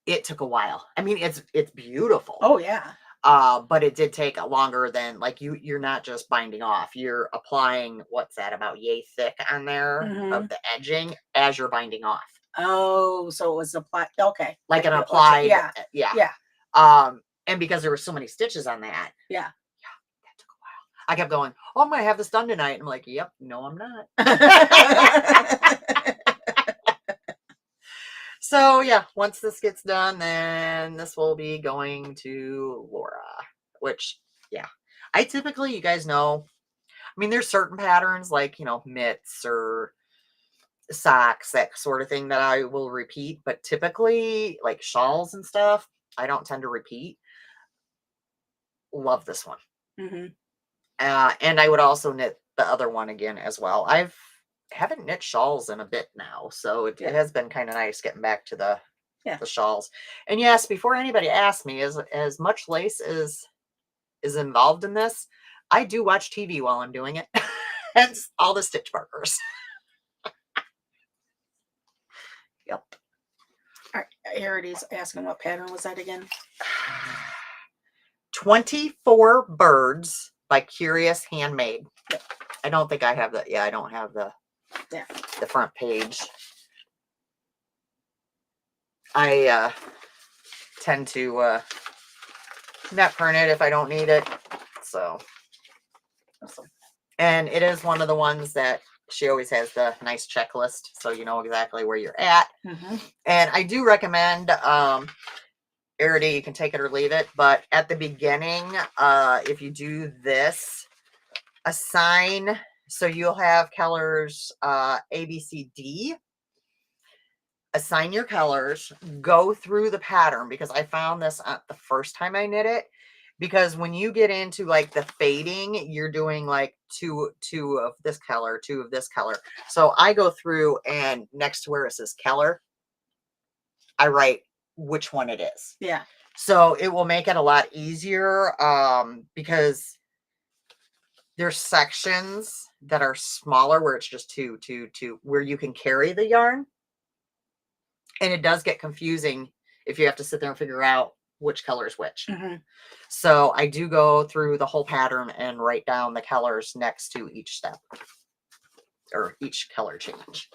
it took a while. I mean, it's beautiful. Oh yeah. But it did take a longer than, like, you're not just binding off, you're applying, what's that, about yay thick on there of the edging as you're binding off. Oh, so it was applied. Okay. Like an applied. Yeah. Yeah. Yeah. And because there were so many stitches on that. Yeah. Yeah, that took a while. I kept going, oh, I'm going to have this done tonight. And I'm like, yep, no, I'm not. So yeah, once this gets done, then this will be going to Laura, which, yeah, I typically, you guys know, I mean, there's certain patterns like, mitts or socks, that sort of thing that I will repeat, but typically like shawls and stuff, I don't tend to repeat. Love this one. And I would also knit the other one again as well. Haven't knit shawls in a bit now, so it has been kind of nice getting back to the shawls. And yes, before anybody asks me, as much lace is involved in this, I do watch TV while I'm doing it. Hence all the stitch markers. Yep. All right, Arity's asking what pattern was that again? 24 Birds by Curious Handmade. Yep. I don't think I have the, I don't have the front page. I tend to not print it if I don't need it. So, and it is one of the ones that she always has the nice checklist, so you know exactly where you're at. And I do recommend, Arity, you can take it or leave it, but at the beginning, if you do this, assign, so you'll have colors A, B, C, D. Assign your colors, go through the pattern, because I found this the first time I knit it, because when you get into like the fading, you're doing like two of this color, 2 of this color. So I go through, and next to where it says color, I write which one it is. Yeah. So it will make it a lot easier, because there's sections that are smaller where it's just two, where you can carry the yarn. And it does get confusing if you have to sit there and figure out which color is which. So I do go through the whole pattern and write down the colors next to each step, or each color change,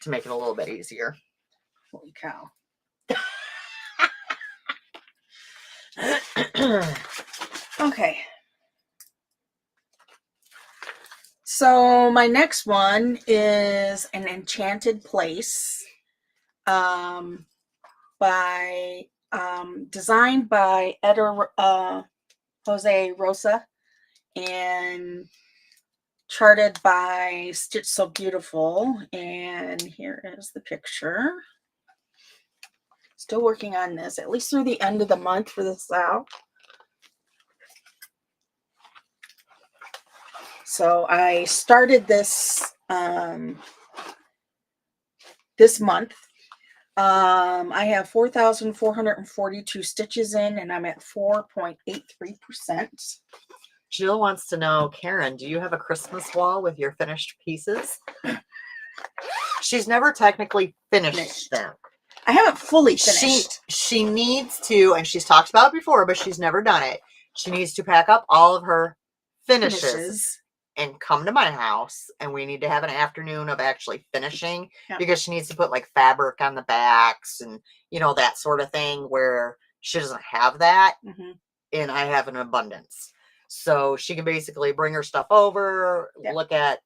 to make it a little bit easier. Holy cow. Okay. So my next one is An Enchanted Place, by designed by Jose Rosa and charted by Stitch So Beautiful. And here is the picture. Still working on this, at least through the end of the month for this out. So I started this this month. I have 4,442 stitches in, and I'm at 4.83%. Jill wants to know, Karen, do you have a Christmas wall with your finished pieces? She's never technically finished them. I haven't fully finished. She needs to, and she's talked about it before, but she's never done it. She needs to pack up all of her finishes and come to my house, and we need to have an afternoon of actually finishing, because she needs to put like fabric on the backs and, you know, that sort of thing, where she doesn't have that, and I have an abundance. So she can basically bring her stuff over, look at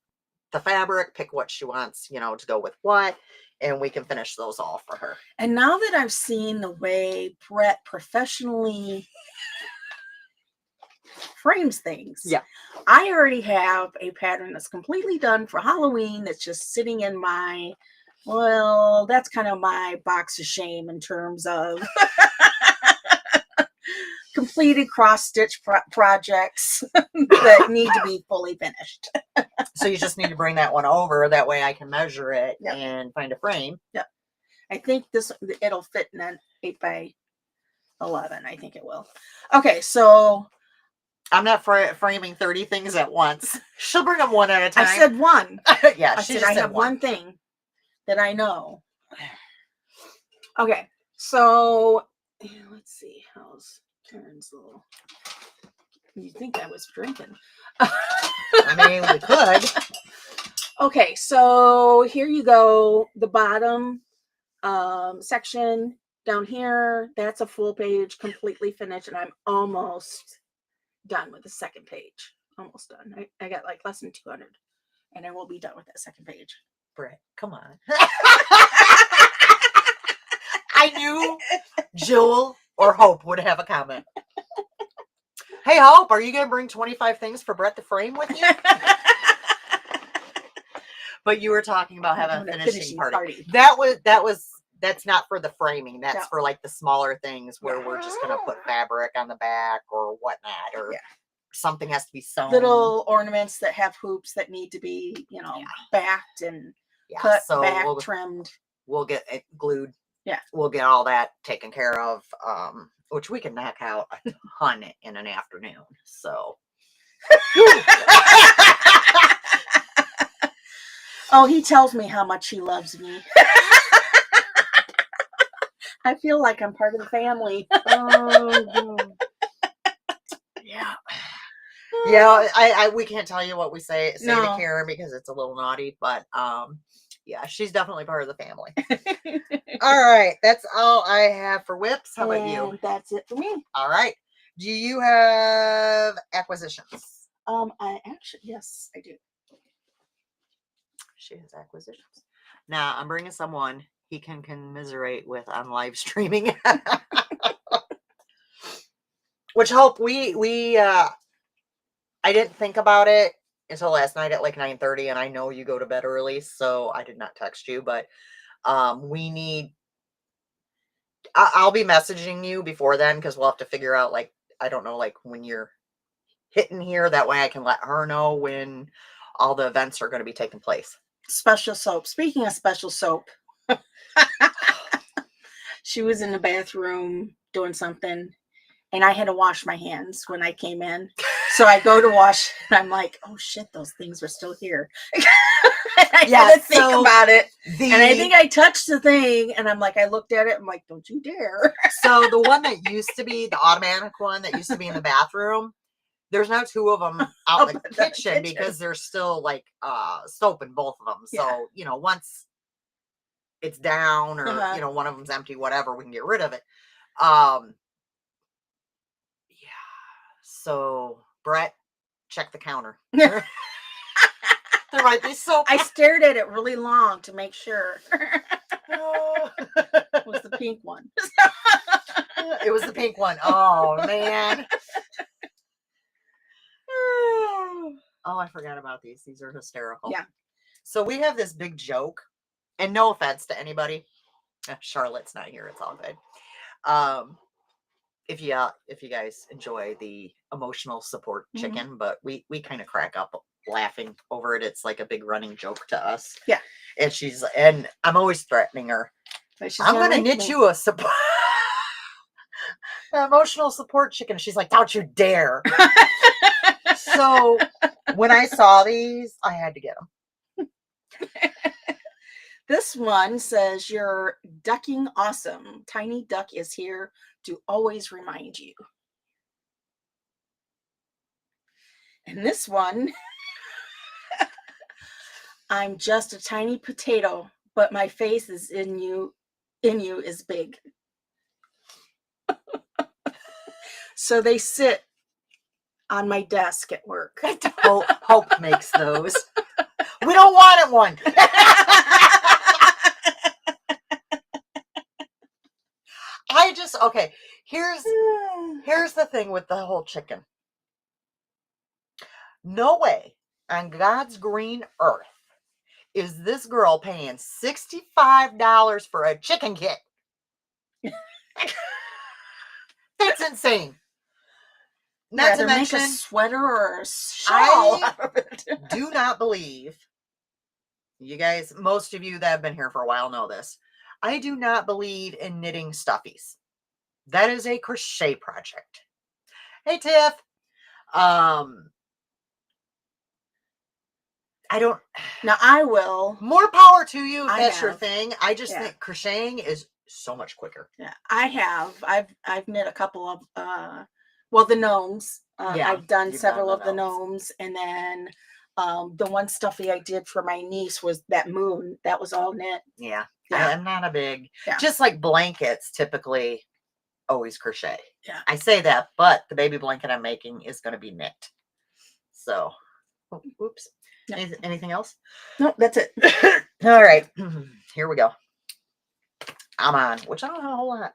the fabric, pick what she wants, you know, to go with what, and we can finish those all for her. And now that I've seen the way Brett professionally frames things, I already have a pattern that's completely done for Halloween that's just sitting in my, well, that's kind of my box of shame in terms of completed cross-stitch projects that need to be fully finished. So you just need to bring that one over. That way I can measure it and find a frame. Yep. I think it'll fit in an 8 by 11. I think it will. Okay, so I'm not framing 30 things at once. She'll bring them one at a time. I said one. Yeah, I said I have one thing that I know. Okay, so let's see. How's Karen's little? You'd think I was drinking. I mean, we could. Okay, so here you go. The bottom section down here, that's a full page, completely finished, and I'm almost done with the second page. Almost done. I got like less than 200, and I will be done with that second page. Brett, come on. I knew Jill or Hope would have a comment. Hey, Hope, are you going to bring 25 things for Brett to frame with you? But you were talking about having a finishing party. That's not for the framing. That's for like the smaller things where we're just going to put fabric on the back or whatnot, or something has to be sewn. Little ornaments that have hoops that need to be, you know, backed and cut back, trimmed. We'll get it glued. Yeah. We'll get all that taken care of, which we can knock out a ton in an afternoon. So. Oh, he tells me how much he loves me. I feel like I'm part of the family. Yeah. Yeah, we can't tell you what we say to Karen because it's a little naughty, but yeah, she's definitely part of the family. All right, that's all I have for whips. How about you? That's it for me. All right. Do you have acquisitions? Yes, I do. She has acquisitions. Now, I'm bringing someone he can commiserate with on live streaming. Which Hope, I didn't think about it until last night at like 9:30, and I know you go to bed early, so I did not text you, but we need, I'll be messaging you before then, because we'll have to figure out, like, I don't know, like when you're hitting here, that way I can let her know when all the events are going to be taking place. Special soap. Speaking of special soap, she was in the bathroom doing something, and I had to wash my hands when I came in. So I go to wash, and I'm like, oh shit, those things are still here. I had to think about it. And I think I touched the thing, and I'm like, I looked at it, I'm like, don't you dare. So the one that used to be, the automatic one that used to be in the bathroom, there's now two of them out in the kitchen because there's still like soap in both of them. So, you know, once it's down or, you know, one of them's empty, whatever, we can get rid of it. Yeah. So Brett, check the counter. There might be soap. I stared at it really long to make sure. Oh. It was the pink one. It was the pink one. Oh, man. Oh, I forgot about these. These are hysterical. Yeah. So we have this big joke, and no offense to anybody. Charlotte's not here. It's all good. If you guys enjoy the emotional support chicken, but we kind of crack up laughing over it. It's like a big running joke to us. Yeah. And I'm always threatening her. I'm gonna knit you a support emotional support chicken. She's like, don't you dare. So when I saw these, I had to get them. This one says, you're ducking awesome. Tiny Duck is here to always remind you. And this one, I'm just a tiny potato, but my face is in you is big. So they sit on my desk at work. Hope makes those. We don't want it one. Okay, here's the thing with the whole chicken. No way on God's green earth is this girl paying $65 for a chicken kit. That's insane. Not to mention, make a sweater or a shawl out of it. Do not believe, you guys, most of you that have been here for a while know this. I do not believe in knitting stuffies. That is a crochet project. Hey, Tiff. I don't. Now I will. More power to you if that's your thing. I just think crocheting is so much quicker. Yeah, I have. I've knit a couple of the gnomes. I've done several of the gnomes, and then the one stuffy I did for my niece was that moon. That was all knit. Yeah. I'm not a big. Just like blankets, typically always crochet. Yeah. I say that, but the baby blanket I'm making is going to be knit. So, oops. No. Anything else? No, that's it. All right. Here we go. I'm on, which I don't know a whole lot.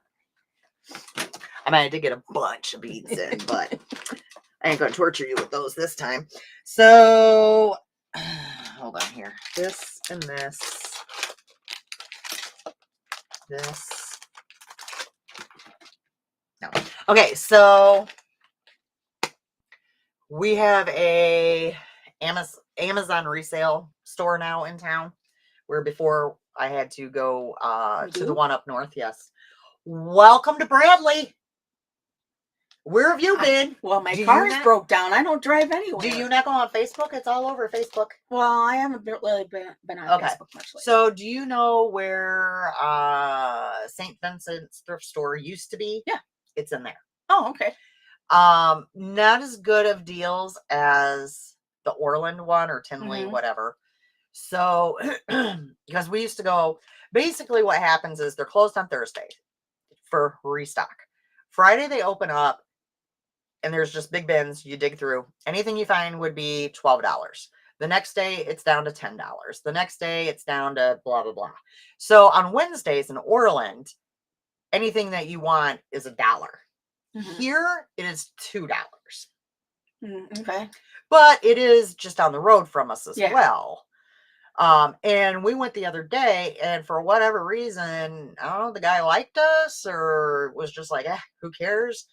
I mean, I did get a bunch of beads in, but I ain't going to torture you with those this time. So, hold on here. This and this. This. No. Okay, so we have a Amazon resale store now in town, where before I had to go to the one up north. Yes. Welcome to Bradley. Where have you been? Well, my car's broke down. I don't drive anywhere. Do you not go on Facebook? It's all over Facebook. Well, I haven't really been on Facebook much lately. So do you know where St. Vincent's thrift store used to be? Yeah. It's in there. Oh, okay. Not as good of deals as the Orland one or Tinley, whatever. So, because we used to go, basically what happens is they're closed on Thursday for restock. Friday they open up and there's just big bins you dig through. Anything you find would be $12. The next day it's down to $10. The next day it's down to blah, blah, blah. So on Wednesdays in Orland, anything that you want is $1. Here it is $2. Okay. But it is just down the road from us as well. And we went the other day, and for whatever reason, I don't know, the guy liked us or was just like, who cares?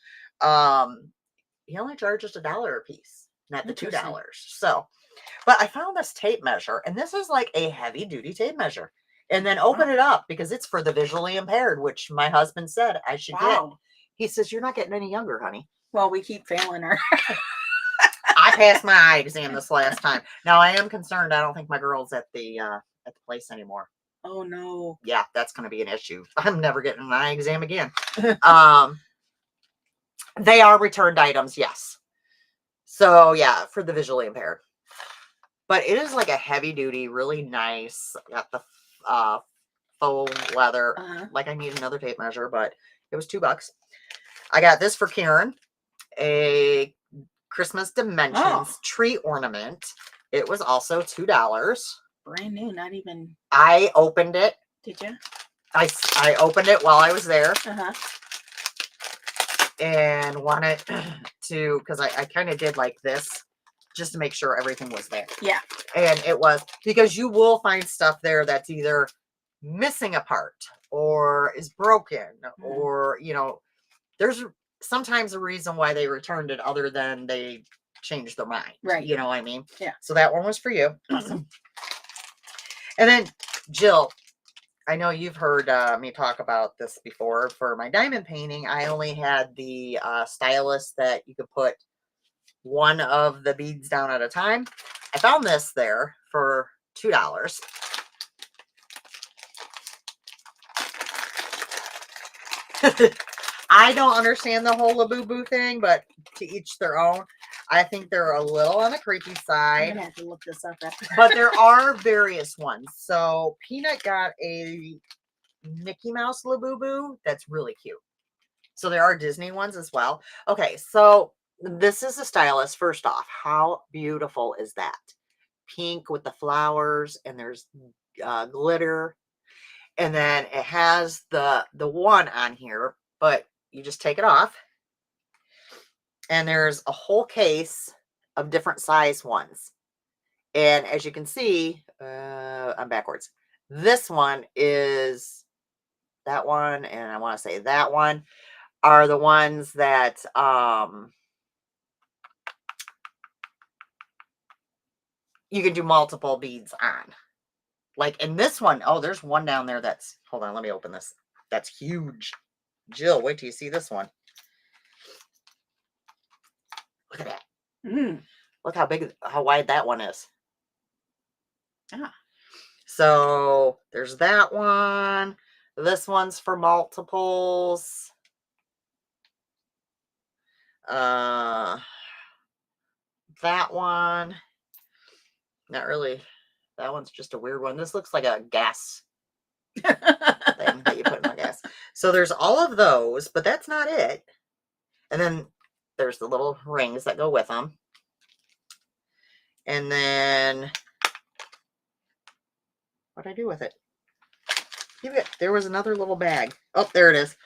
He only charged us $1 a piece, not the $2. So, but I found this tape measure, and this is like a heavy duty tape measure. And then open it up because it's for the visually impaired, which my husband said I should get. He says, you're not getting any younger, honey. Well, we keep failing her. I passed my eye exam this last time. Now I am concerned. I don't think my girl's at the place anymore. Oh no. Yeah, that's going to be an issue. I'm never getting an eye exam again. They are returned items, yes. So yeah, for the visually impaired. But it is like a heavy duty, really nice. Got the faux leather. Like I need another tape measure, but it was $2. I got this for Karen, a Christmas Dimensions tree ornament. It was also $2. Brand new, not even. I opened it. Did you? I opened it while I was there. Uh-huh. And wanted to, because I kind of did like this just to make sure everything was there. Yeah. And it was, because you will find stuff there that's either missing a part or is broken, or, you know, there's sometimes a reason why they returned it other than they changed their mind. Right. You know what I mean? Yeah. So that one was for you. Awesome. And then, Jill, I know you've heard me talk about this before. For my diamond painting, I only had the stylus that you could put one of the beads down at a time. I found this there for $2. I don't understand the whole Labubu thing, but to each their own. I think they're a little on the creepy I'm side. gonna have to look this up after. But there are various ones. So Peanut got a Mickey Mouse Labubu that's really cute. So there are Disney ones as well. Okay, so this is a stylus. First off, how beautiful is that? Pink with the flowers, and there's glitter. And then it has the one on here, but you just take it off. And there's a whole case of different size ones. And as you can see, I'm backwards. This one is that one, and I want to say that one are the ones that you can do multiple beads on. Like in this one, oh, there's one down there that's, hold on, let me open this. That's huge. Jill, wait till you see this one. Look at that. Look how big, how wide that one is. Ah. So there's that one. This one's for multiples. That one. Not really. That one's just a weird one. This looks like a gas thing that you put in the gas. So there's all of those, but that's not it. And then there's the little rings that go with them. And then what'd I do with it? There was another little bag. Oh, there it is.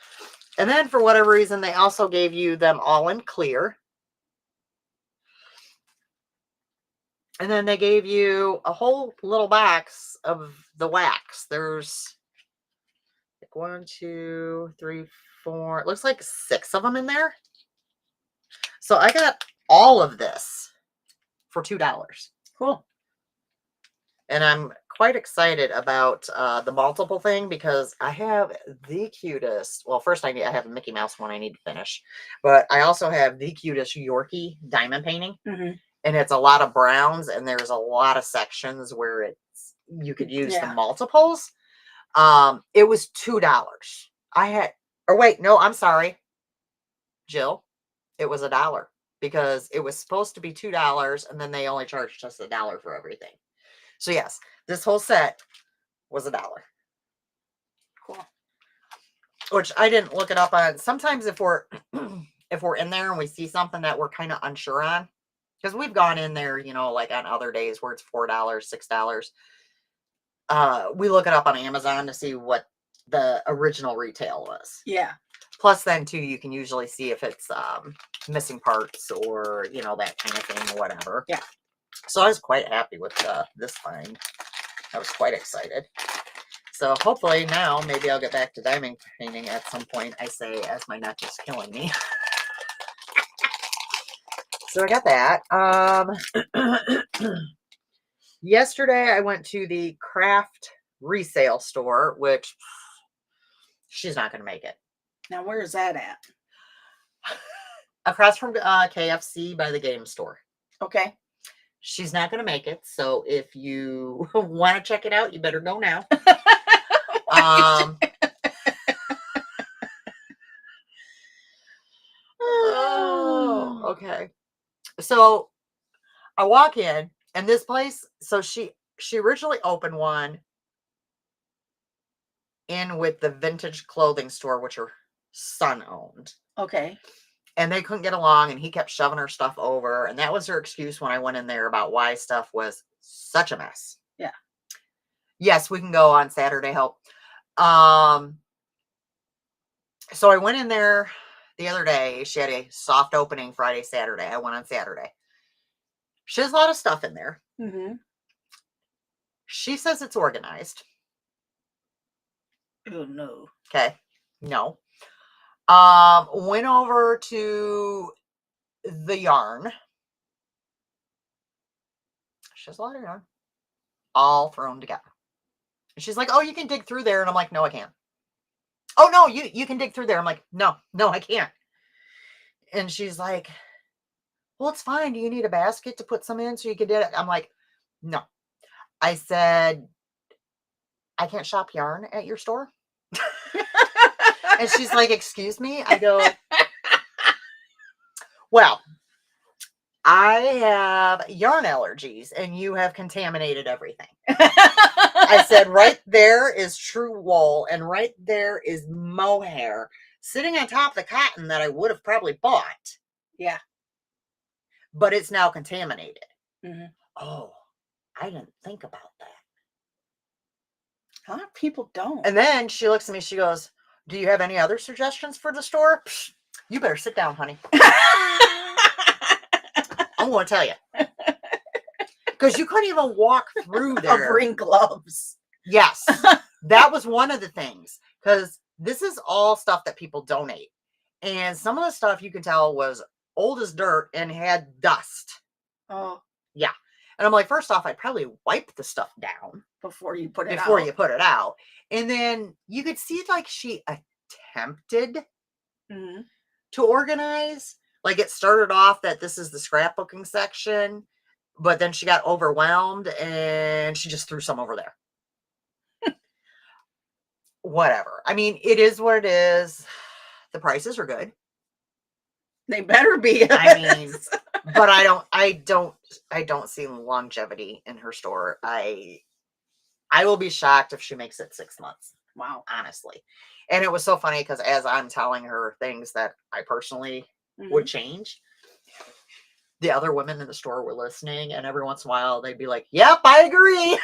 And then for whatever reason, they also gave you them all in clear. And then they gave you a whole little box of the wax. There's like 1, 2, 3, 4. It looks like 6 of them in there. So I got all of this for $2. Cool. And I'm quite excited about the multiple thing because I have the cutest. Well, first I have a Mickey Mouse one I need to finish, but I also have the cutest Yorkie diamond painting, and it's a lot of browns, and there's a lot of sections where it's you could use the multiples. It was $2. I had, or wait, no, I'm sorry, Jill, it was $1 because it was supposed to be $2, and then they only charged us $1 for everything. So yes, this whole set was $1. Cool. Which I didn't look it up on. Sometimes if we're if we're in there and we see something that we're kind of unsure on, because we've gone in there, you know, like on other days where it's $4, $6. We look it up on Amazon to see what the original retail was. Yeah. Plus, then too, you can usually see if it's missing parts or you know that kind of thing or whatever. Yeah. So I was quite happy with this find. I was quite excited. So hopefully now maybe I'll get back to diamond painting at some point. I say as my neck is killing me. So I got that. Yesterday I went to the craft resale store, which she's not going to make it. Now where is that at? Across from KFC by the game store. Okay. She's not going to make it. So if you want to check it out, you better go now. Oh, okay. So I walk in and this place, so she originally opened one in with the vintage clothing store, which her son owned. Okay. and they couldn't get along, and he kept shoving her stuff over, and that was her excuse when I went in there about why stuff was such a mess. Yeah. Yes, we can go on Saturday help. So I went in there the other day. She had a soft opening Friday, Saturday. I went on Saturday. She has a lot of stuff in there. Mm-hmm. She says it's organized. Oh no. Okay. No. Went over to the yarn. She has a lot of yarn. All thrown together. And she's like, oh, you can dig through there. And I'm like, no, I can't. Oh no, you can dig through there. I'm like, no, I can't. And she's like, well, it's fine. Do you need a basket to put some in so you can do it? I'm like, no. I said, I can't shop yarn at your store. And she's like, excuse me? I go, well, I have yarn allergies and you have contaminated everything. I said, right there is true wool and right there is mohair sitting on top of the cotton that I would have probably bought. Yeah. But it's now contaminated. Mm-hmm. Oh, I didn't think about that. A lot of people don't. And then she looks at me, she goes, do you have any other suggestions for the store? Psh, you better sit down, honey. I'm going to tell you. Because you couldn't even walk through there. I'll bring gloves. Yes. That was one of the things. Because this is all stuff that people donate. And some of the stuff you can tell was old as dirt and had dust. Oh. Yeah. And I'm like, first off, I'd probably wipe the stuff down. Before you put it you put it out. And then you could see like she attempted to organize. Like it started off that this is the scrapbooking section, but then she got overwhelmed and she just threw some over there. Whatever. I mean, it is what it is. The prices are good. They better be. I mean, but I don't see longevity in her store. I will be shocked if she makes it 6 months. Wow. Honestly. And it was so funny because as I'm telling her things that I personally would change, the other women in the store were listening, and every once in a while they'd be like, yep, I agree.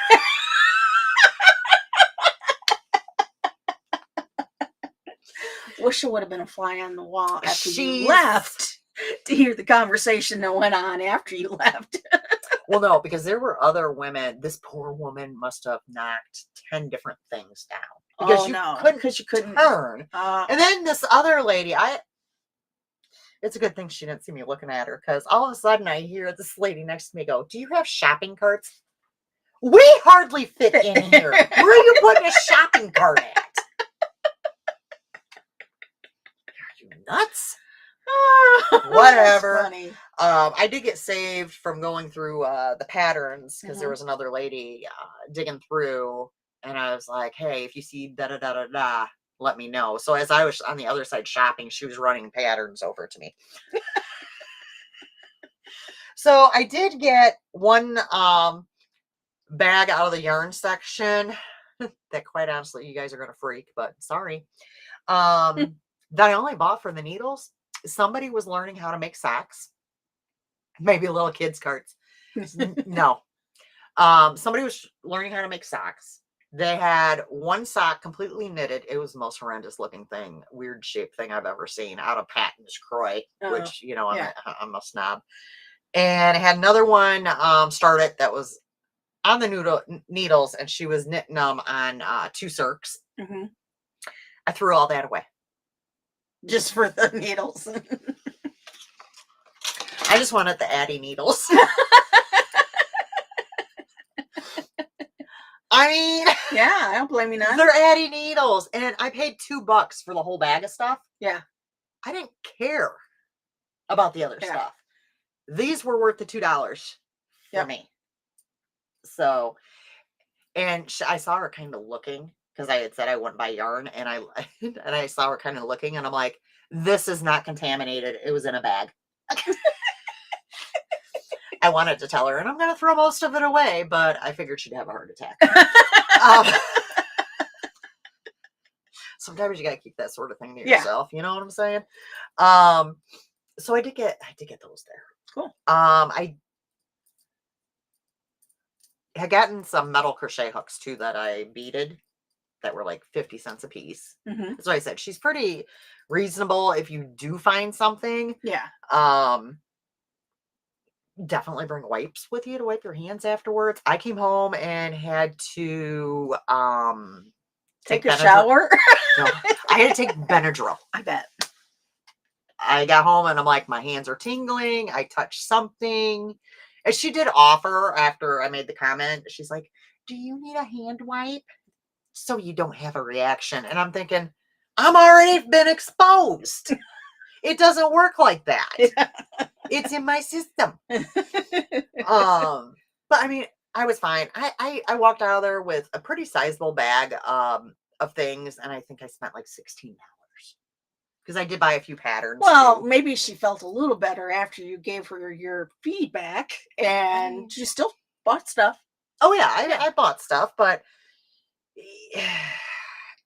Wish it would have been a fly on the wall after you left to hear the conversation that went on after you left. Well, no, because there were other women. This poor woman must have knocked 10 different things down. Because you couldn't turn. And then this other lady, it's a good thing she didn't see me looking at her, because all of a sudden I hear this lady next to me go, do you have shopping carts? We hardly fit in here. Where are you putting a shopping cart at? Are you nuts? Whatever. I did get saved from going through the patterns because there was another lady digging through, and I was like, hey, if you see da da da da da, let me know. So as I was on the other side shopping, she was running patterns over to me. So I did get one bag out of the yarn section that, quite honestly, you guys are gonna freak, but sorry. That I only bought for the needles. Somebody was learning how to make socks. Maybe little kids' carts. No. Somebody was learning how to make socks. They had one sock completely knitted. It was the most horrendous looking thing, weird shaped thing I've ever seen, out of Patton's Croy, which, you know, I'm a snob. And I had another one started that was on the needles, and she was knitting them on 2 circs. I threw all that away. Just for the needles. I just wanted the Addie needles. I mean, yeah, I don't blame you none. They're Addie needles, and I paid $2 for the whole bag of stuff. Yeah, I didn't care about the other stuff. These were worth the $2 for me. So, and I saw her kind of looking, because I had said I wouldn't buy yarn, and I saw her kind of looking, and I'm like, this is not contaminated. It was in a bag. I wanted to tell her, and I'm going to throw most of it away, but I figured she'd have a heart attack. Sometimes you got to keep that sort of thing to yourself. You know what I'm saying? So I did get those there. Cool. I had gotten some metal crochet hooks too that I beaded that were like 50 cents a piece. Mm-hmm. That's what I said. She's pretty reasonable if you do find something. Yeah. Definitely bring wipes with you to wipe your hands afterwards. I came home and had to Take a shower. No, I had to take Benadryl. I bet. I got home and I'm like, my hands are tingling. I touched something. And she did offer after I made the comment. She's like, do you need a hand wipe so you don't have a reaction? And I'm thinking, I'm already been exposed. It doesn't work like that. It's in my system. But I mean, I was fine. I walked out of there with a pretty sizable bag of things, and I think I spent like $16 because I did buy a few patterns. Well, too. maybe she felt a little better after you gave her your feedback, and she still bought stuff. Oh yeah, I bought stuff, but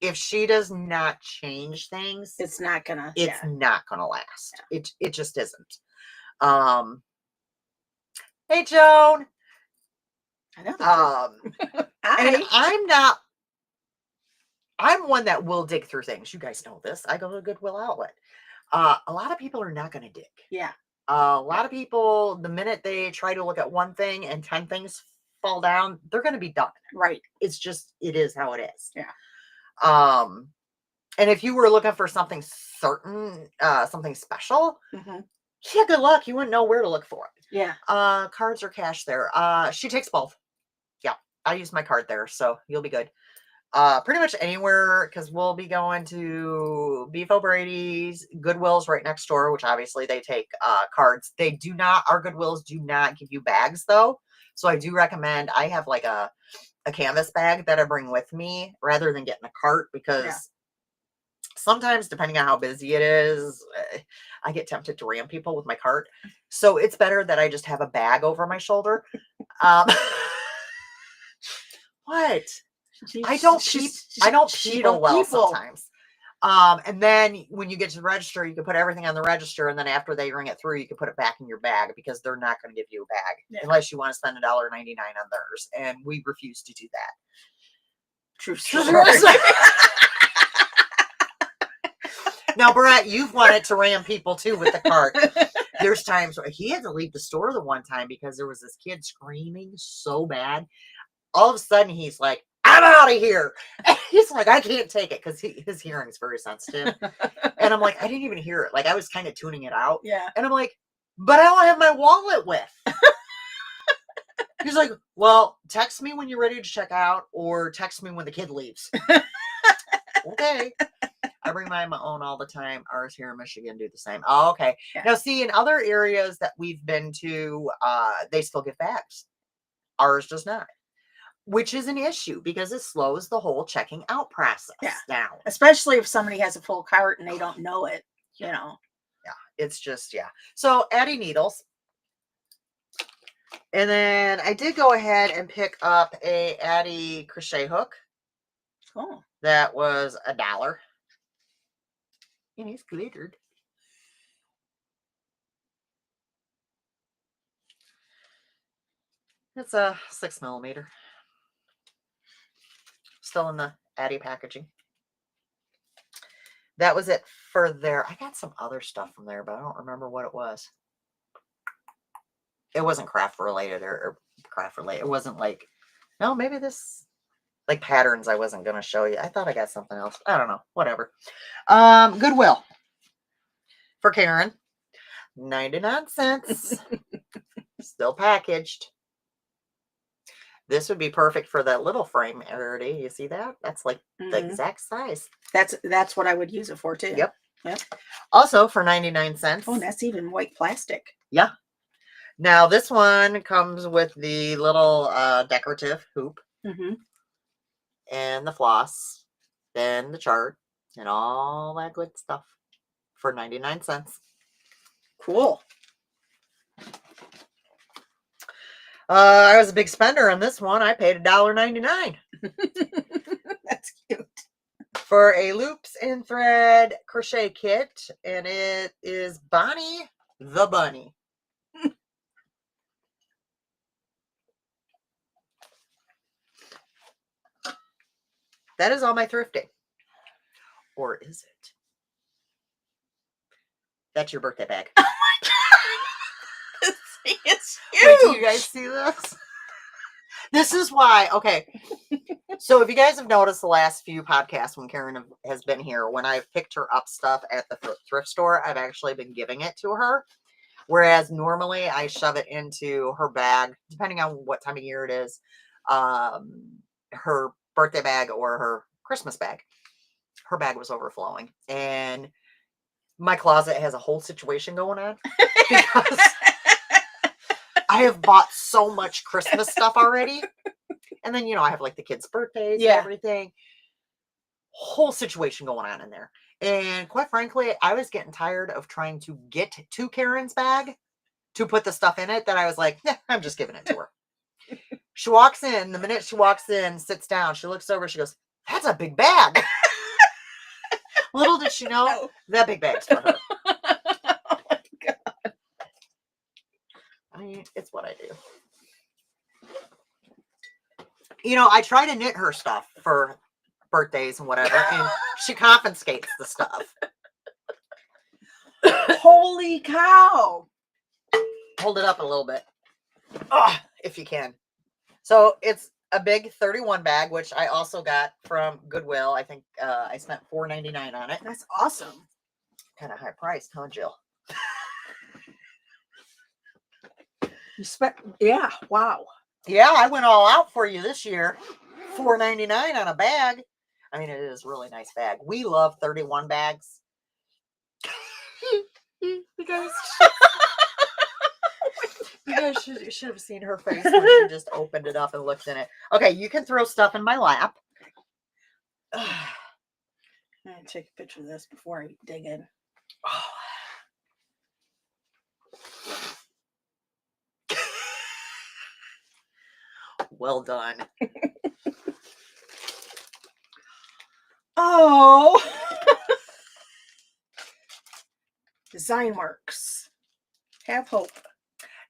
if she does not change things, It's not gonna. it's not gonna last. Yeah. It just isn't. Hey Joan. I know. And I'm one that will dig through things. You guys know this. I go to Goodwill Outlet. A lot of people are not going to dig. Yeah. A lot of people, the minute they try to look at one thing and 10 things fall down, they're going to be done. Right. It's just, it is how it is. Yeah. And if you were looking for something certain, something special, yeah, good luck. You wouldn't know where to look for it. Yeah. Cards or cash there. She takes both. Yeah. I use my card there, so you'll be good. Pretty much anywhere, because we'll be going to Beef O'Brady's. Goodwill's right next door, which obviously they take cards. They do not, our Goodwills do not give you bags though. So I do recommend, I have like a canvas bag that I bring with me rather than getting a cart, because sometimes depending on how busy it is, I get tempted to ram people with my cart. So it's better that I just have a bag over my shoulder. What? I don't people well sometimes. And then when you get to the register, you can put everything on the register, and then after they ring it through, you can put it back in your bag, because they're not going to give you a bag unless you want to spend $1.99 on theirs, and we refuse to do that. True story. Now, Brett, you've wanted to ram people too with the cart. There's times where he had to leave the store the one time because there was this kid screaming so bad. All of a sudden, he's like, I'm out of here. And he's like, I can't take it, because his hearing is very sensitive. And I'm like, I didn't even hear it. Like, I was kind of tuning it out. Yeah. And I'm like, but I don't have my wallet with. He's like, well, text me when you're ready to check out, or text me when the kid leaves. Okay. I bring my own all the time. Ours here in Michigan do the same. Oh, okay. Yeah. Now, see, in other areas that we've been to, they still give bags. Ours does not. Which is an issue, because it slows the whole checking out process down. Especially if somebody has a full cart and they don't know it, you know. Yeah, it's just, So Addie needles. And then I did go ahead and pick up a Addie crochet hook. Cool. That was $1. And it's glittered. It's a 6mm. Still in the Addie packaging. That was it for there. I got some other stuff from there, but I don't remember what it was. It wasn't craft related or craft related. It wasn't like, no, maybe this, like patterns I wasn't going to show you. I thought I got something else. I don't know. Whatever. Goodwill for Karen. 99 cents. Still packaged. This would be perfect for that little frame area. You see that? That's like the exact size. That's what I would use it for too. Yep. Also for 99 cents. Oh, and that's even white plastic. Yeah. Now this one comes with the little decorative hoop. And the floss. Then the chart. And all that good stuff. For 99 cents. Cool. I was a big spender on this one. I paid $1.99. That's cute. For a loops and thread crochet kit. And it is Bonnie the bunny. That is all my thrifting. Or is it? That's your birthday bag. Oh my god! It's huge. Wait, do you guys see this? This is why, okay. So if you guys have noticed the last few podcasts when Karen has been here, when I've picked her up stuff at the thrift store, I've actually been giving it to her. Whereas normally I shove it into her bag, depending on what time of year it is, her birthday bag or her Christmas bag. Her bag was overflowing. And my closet has a whole situation going on because I have bought so much Christmas stuff already. And then, I have like the kids' birthdays and everything. Whole situation going on in there. And quite frankly, I was getting tired of trying to get to Karen's bag to put the stuff in it that I was like, I'm just giving it to her. She walks in. The minute she walks in, sits down, she looks over, she goes, that's a big bag. Little did she know, that big bag's for her. Oh my god. I mean, it's what I do. I try to knit her stuff for birthdays and whatever, and she confiscates the stuff. Holy cow. Hold it up a little bit. If you can. So it's a big 31 bag, which I also got from Goodwill. I think I spent $4.99 on it. That's awesome. Kind of high priced, huh, Jill? You spent, yeah, wow. Yeah, I went all out for you this year. $4.99 on a bag. I mean, it is a really nice bag. We love 31 bags. You guys should have seen her face when she just opened it up and looked in it. Okay, you can throw stuff in my lap. I'm going to take a picture of this before I dig in. Well done. Oh. Design Works. Have hope.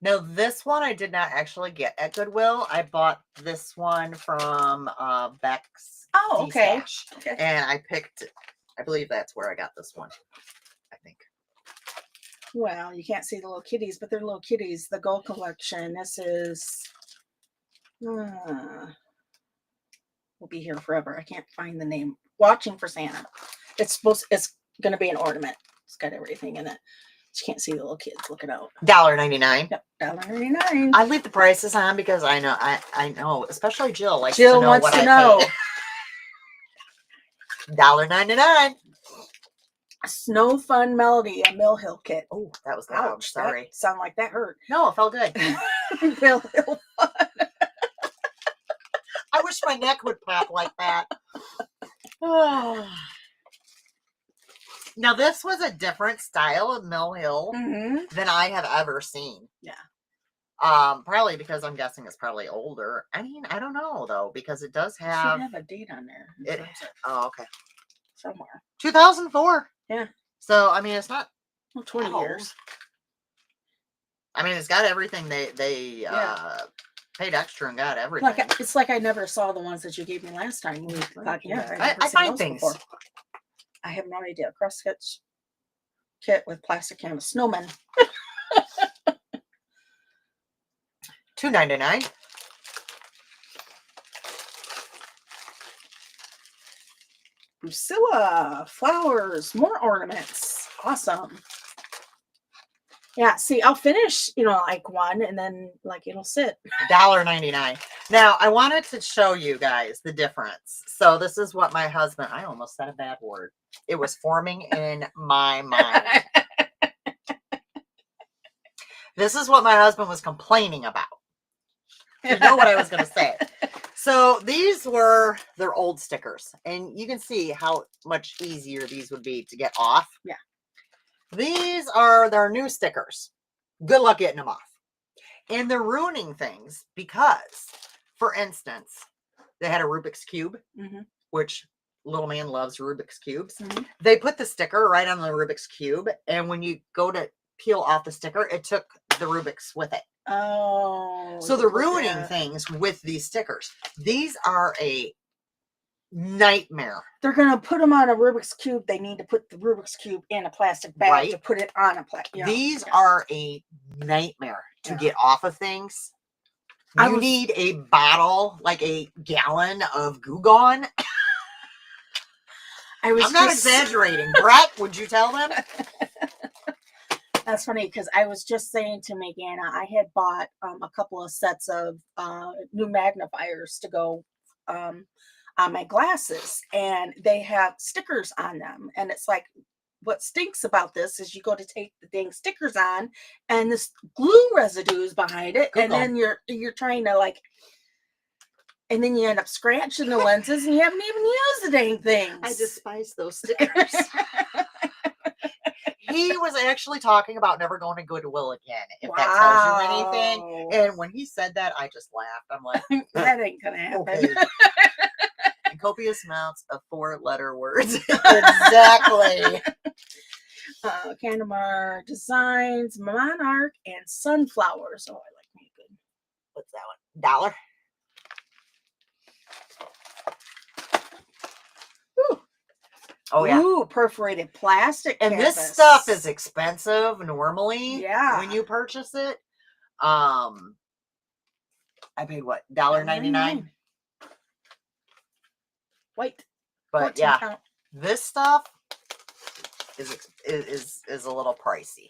Now, this one I did not actually get at Goodwill. I bought this one from Beck's. Oh, okay. Okay. And I believe that's where I got this one. I think. Well, you can't see the little kitties, but they're little kitties. The Gold Collection. This is. We'll be here forever. I can't find the name. Watching for Santa. It's going to be an ornament. It's got everything in it. You can't see the little kids. Look it out. $1.99. Yep, $1.99. I leave the prices on because I know, especially Jill likes Jill to know wants what to I know. paid. $1.99. Snow Fun Melody, a Mill Hill kit. Oh, that was loud. Ouch, Sorry. That sound like that hurt. No, it felt good. Mill Hill Fun. I wish my neck would pop like that. Now, this was a different style of Mill Hill than I have ever seen. Yeah. Probably because I'm guessing it's probably older. I mean, I don't know though, because it does It have. should have a date on there. Oh, okay. Somewhere. 2004. Yeah. So I mean, it's not. Well, 20 years. I mean, it's got everything they paid extra and got everything. It's like I never saw the ones that you gave me last time. We thought, I find things. Before. I have no idea. Cross stitch kit with plastic canvas. Snowman. $2.99. Priscilla flowers, more ornaments. Awesome. Yeah, see, I'll finish, like one and then it'll sit. $1.99. Now, I wanted to show you guys the difference. So this is what my husband, I almost said a bad word. It was forming in my mind. This is what my husband was complaining about. You know what I was going to say. So these were their old stickers. And you can see how much easier these would be to get off. Yeah. These are their new stickers. Good luck getting them off. And they're ruining things because, for instance, they had a Rubik's Cube, which little man loves Rubik's Cubes. They put the sticker right on the Rubik's Cube. And when you go to peel off the sticker. It took the Rubik's with it. Oh. So they're ruining things with these stickers. These are a nightmare. They're going to put them on a Rubik's Cube. They need to put the Rubik's Cube in a plastic bag to put it on a plastic. These are a nightmare to get off of things. You need a bottle, like a gallon of Goo Gone. I'm not exaggerating. Brett, would you tell them? That's funny because I was just saying to Meganna, I had bought a couple of sets of new magnifiers to go on my glasses, and they have stickers on them. And it's like, what stinks about this is you go to take the dang stickers on, and this glue residue is behind it, and then you're trying to like, and then you end up scratching the lenses, and you haven't even used the dang things. I despise those stickers. He was actually talking about never going to Goodwill again, if that tells you anything. And when he said that, I just laughed. I'm like, that ain't gonna happen. Okay. And copious amounts of 4-letter words. Exactly. Candemar Designs, Monarch, and Sunflowers. Oh, I like me good. What's that one? $1. Ooh. Oh yeah. Ooh, perforated plastic. And canvas. this stuff is expensive normally. Yeah. When you purchase it. I paid what? $1.99. White. But yeah, count. This stuff is a little pricey.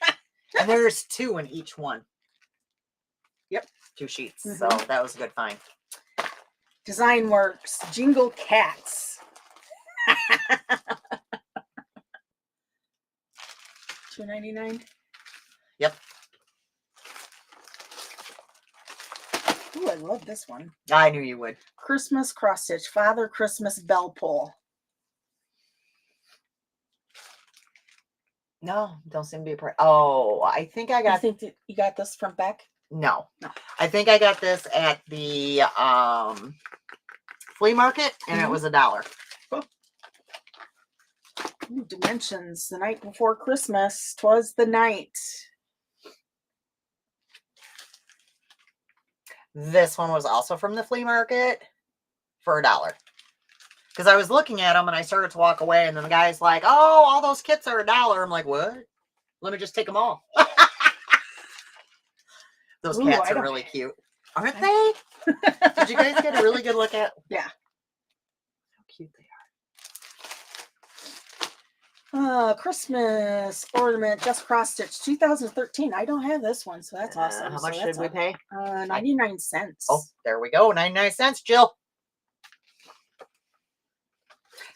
And there's 2 in each one. Yep. 2 sheets. So that was a good find. Design Works, Jingle Cats. $2.99. Yep. Ooh, I love this one. I knew you would. Christmas cross stitch, Father Christmas bell pull. No, don't seem to be a price. Oh, I think I got. You think that you got this from Beck? No, I think I got this at the flea market, and it was $1. Cool. Ooh, Dimensions, the night before Christmas. 'Twas the night. This one was also from the flea market for $1. Because I was looking at them and I started to walk away, and then the guy's like, "Oh, all those kits are $1." I'm like, "What? Let me just take them all." Those cats are really cute, aren't they? Did you guys get a really good look at? Yeah. How cute they are. Christmas ornament, just cross stitch, 2013. I don't have this one, so that's awesome. How much did we pay? 99 cents. Oh, there we go. 99 cents, Jill.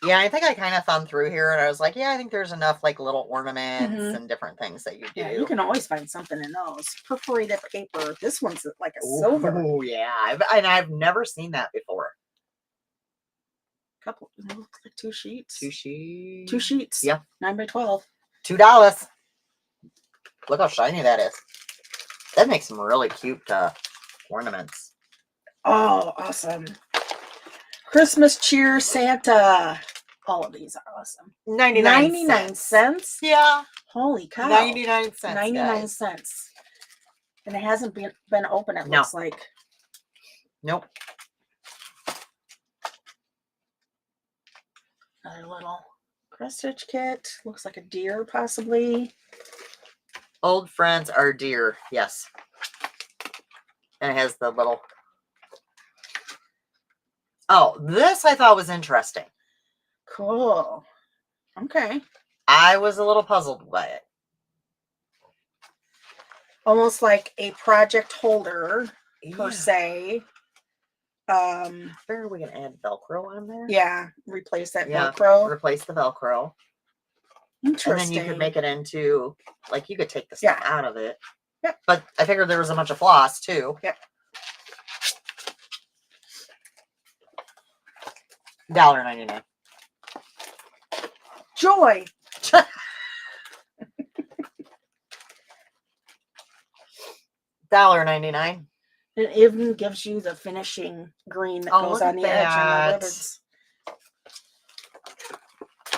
Yeah, I think I kind of thumbed through here and I was like, yeah, I think there's enough like little ornaments and different things that you do. Yeah, you can always find something in those. Perforated paper. This one's like a silver. Oh, yeah. I've never seen that before. Couple, it looks like 2 sheets. 2 sheets. 2 sheets. Yeah. 9 by 12. $2. Look how shiny that is. That makes some really cute ornaments. Oh, awesome. Christmas cheer Santa. All of these are awesome. 99 cents? Yeah. Holy cow. 99 cents. 99 cents. And it hasn't been open, it looks like. Nope. Another little cross stitch kit. Looks like a deer, possibly. Old friends are dear. Yes. And it has the little. Oh, this I thought was interesting. Cool. Okay. I was a little puzzled by it. Almost like a project holder, per se. I figure we can add Velcro on there. Yeah, replace that Velcro. Replace the Velcro. Interesting. And then you could make it into, like, you could take the stuff out of it. Yep. But I figured there was a bunch of floss, too. Yep. $1.99. Joy. $1.99. It even gives you the finishing green that goes on the edge and the ribbons.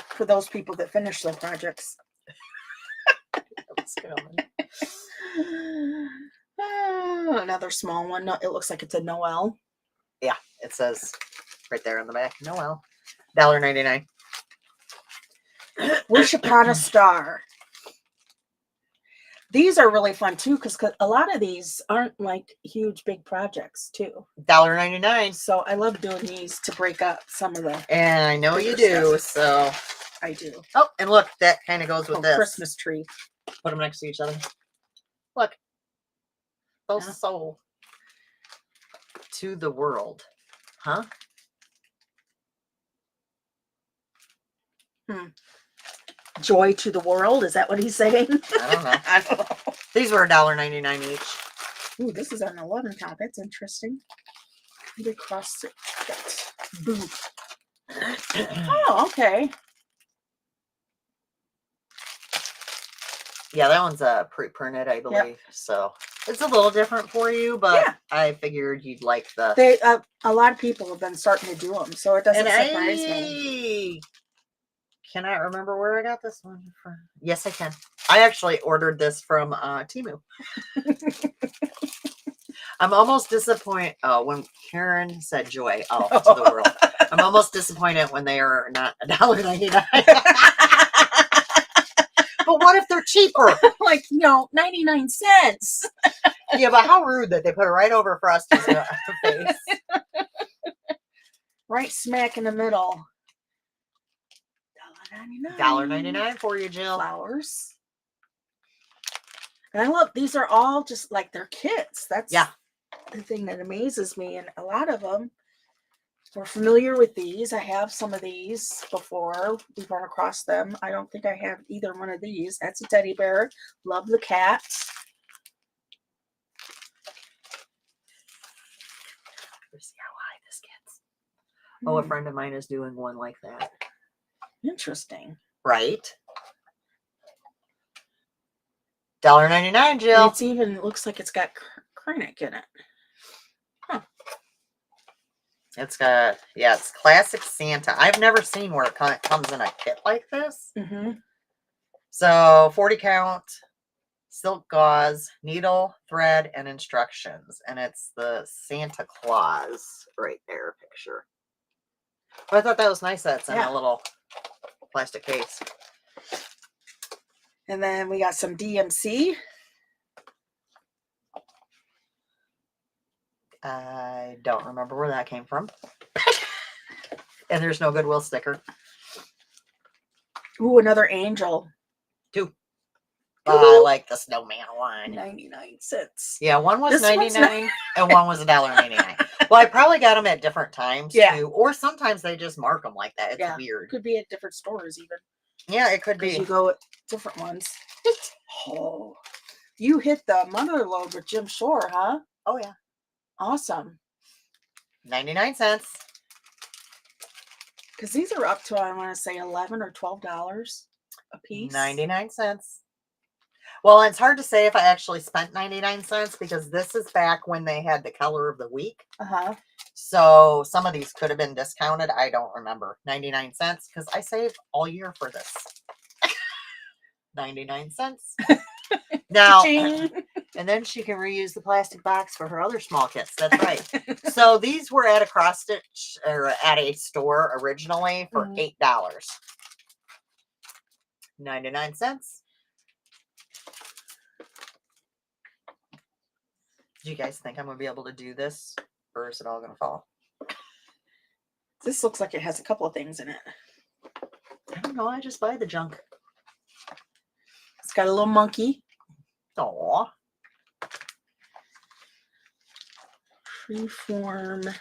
For those people that finish their projects. Another small one. No, it looks like it's a Noel. Yeah, it says right there on the back. Noel. $1.99. Wish upon a star. These are really fun too, because a lot of these aren't like huge, big projects too. $1.99. So I love doing these to break up some of the. And I know you do, so. I do. Oh, and look, that kind of goes with this. Christmas tree. Put them next to each other. Look. Those soul to the world. Huh? Joy to the world. Is that what he's saying? I don't know. I don't know. These were $1.99 each. Ooh, this is an 11 count. That's interesting. Maybe cross it. Boom. Oh, okay. Yeah, that one's pre-printed, I believe. Yep. So it's a little different for you, but yeah. I figured you'd like the. They a lot of people have been starting to do them, so it doesn't surprise me. Cannot remember where I got this one from. Yes, I can. I actually ordered this from Temu. I'm almost disappointed when Karen said joy. Oh, to the world. I'm almost disappointed when they are not $1.99. But what if they're cheaper? Like, 99 cents. Yeah, but how rude that they put it right over Frosty's face. Right smack in the middle. $1.99 for you, Jill. Flowers. And I love, these are all just like they're kits. That's the thing that amazes me. And a lot of them, we're familiar with these. I have some of these before. We've run across them. I don't think I have either one of these. That's a teddy bear. Love the cat. Let's see how high this gets. Oh, a friend of mine is doing one like that. Interesting. Right. $1.99, Jill. It's even looks like it's got Krennic in it. Huh. It's got, it's classic Santa. I've never seen where it comes in a kit like this. Mm-hmm. So 40 count, silk gauze, needle, thread, and instructions. And it's the Santa Claus right there picture. But I thought that was nice that it's in a little plastic case. And then we got some DMC. I don't remember where that came from. And there's no Goodwill sticker. Ooh, another angel. 2. I like the snowman one. 99 cents. Yeah, one was 99 and one was $1.99. Well, I probably got them at different times too. Or sometimes they just mark them like that. It's weird. Could be at different stores even. Yeah, it could be. You go at different ones. Oh, you hit the mother load with Jim Shore, huh? Oh, yeah. Awesome. 99 cents. Because these are up to, I want to say, $11 or $12 a piece. 99 cents. Well, it's hard to say if I actually spent 99 cents because this is back when they had the color of the week. Uh-huh. So some of these could have been discounted. I don't remember. 99 cents because I saved all year for this. 99 cents. Now, and then she can reuse the plastic box for her other small kits. That's right. So these were at a cross stitch or at a store originally for $8. 99 cents. Do you guys think I'm going to be able to do this? Or is it all going to fall? This looks like it has a couple of things in it. I don't know. I just buy the junk. It's got a little monkey. Aww. Freeform.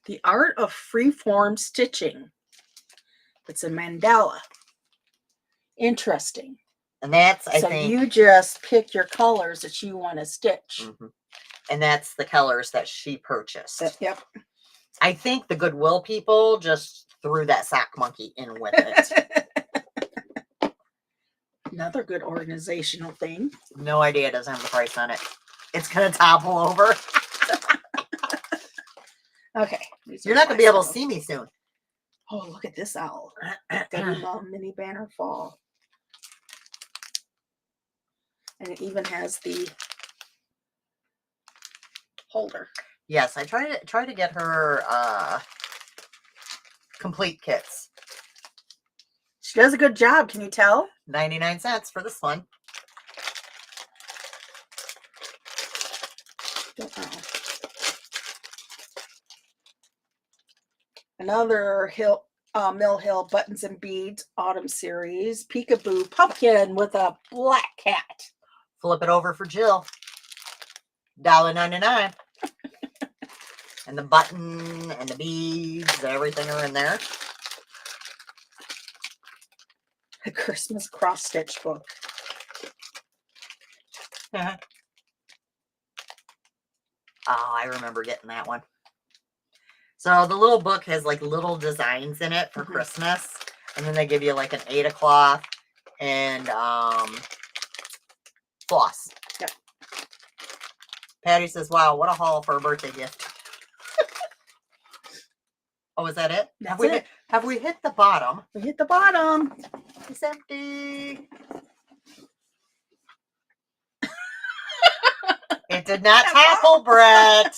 The art of freeform stitching. It's a mandala. Interesting. And that's, I think. So you just pick your colors that you want to stitch. Mm-hmm. And that's the colors that she purchased. Yep. I think the Goodwill people just threw that sock monkey in with it. Another good organizational thing. No idea. It doesn't have the price on it. It's going to topple over. Okay. You're not going to be able to see me soon. Oh, look at this owl. Debbie Mom Mini Banner Fall. And it even has the holder. Yes, I try to get her complete kits. She does a good job, can you tell? 99 cents for this one. Another Mill Hill Buttons and Beads Autumn Series. Peekaboo Pumpkin with a black cat. Flip it over for Jill. $1.99. And the button and the beads and everything are in there. A Christmas cross stitch book. Oh, I remember getting that one. So the little book has like little designs in it for Christmas. And then they give you like an 8 o'clock and floss. Yep. Patty says, wow, what a haul for a birthday gift. Oh, is that it? That's Have we hit the bottom? We hit the bottom. It's empty. It did not tackle, Brett.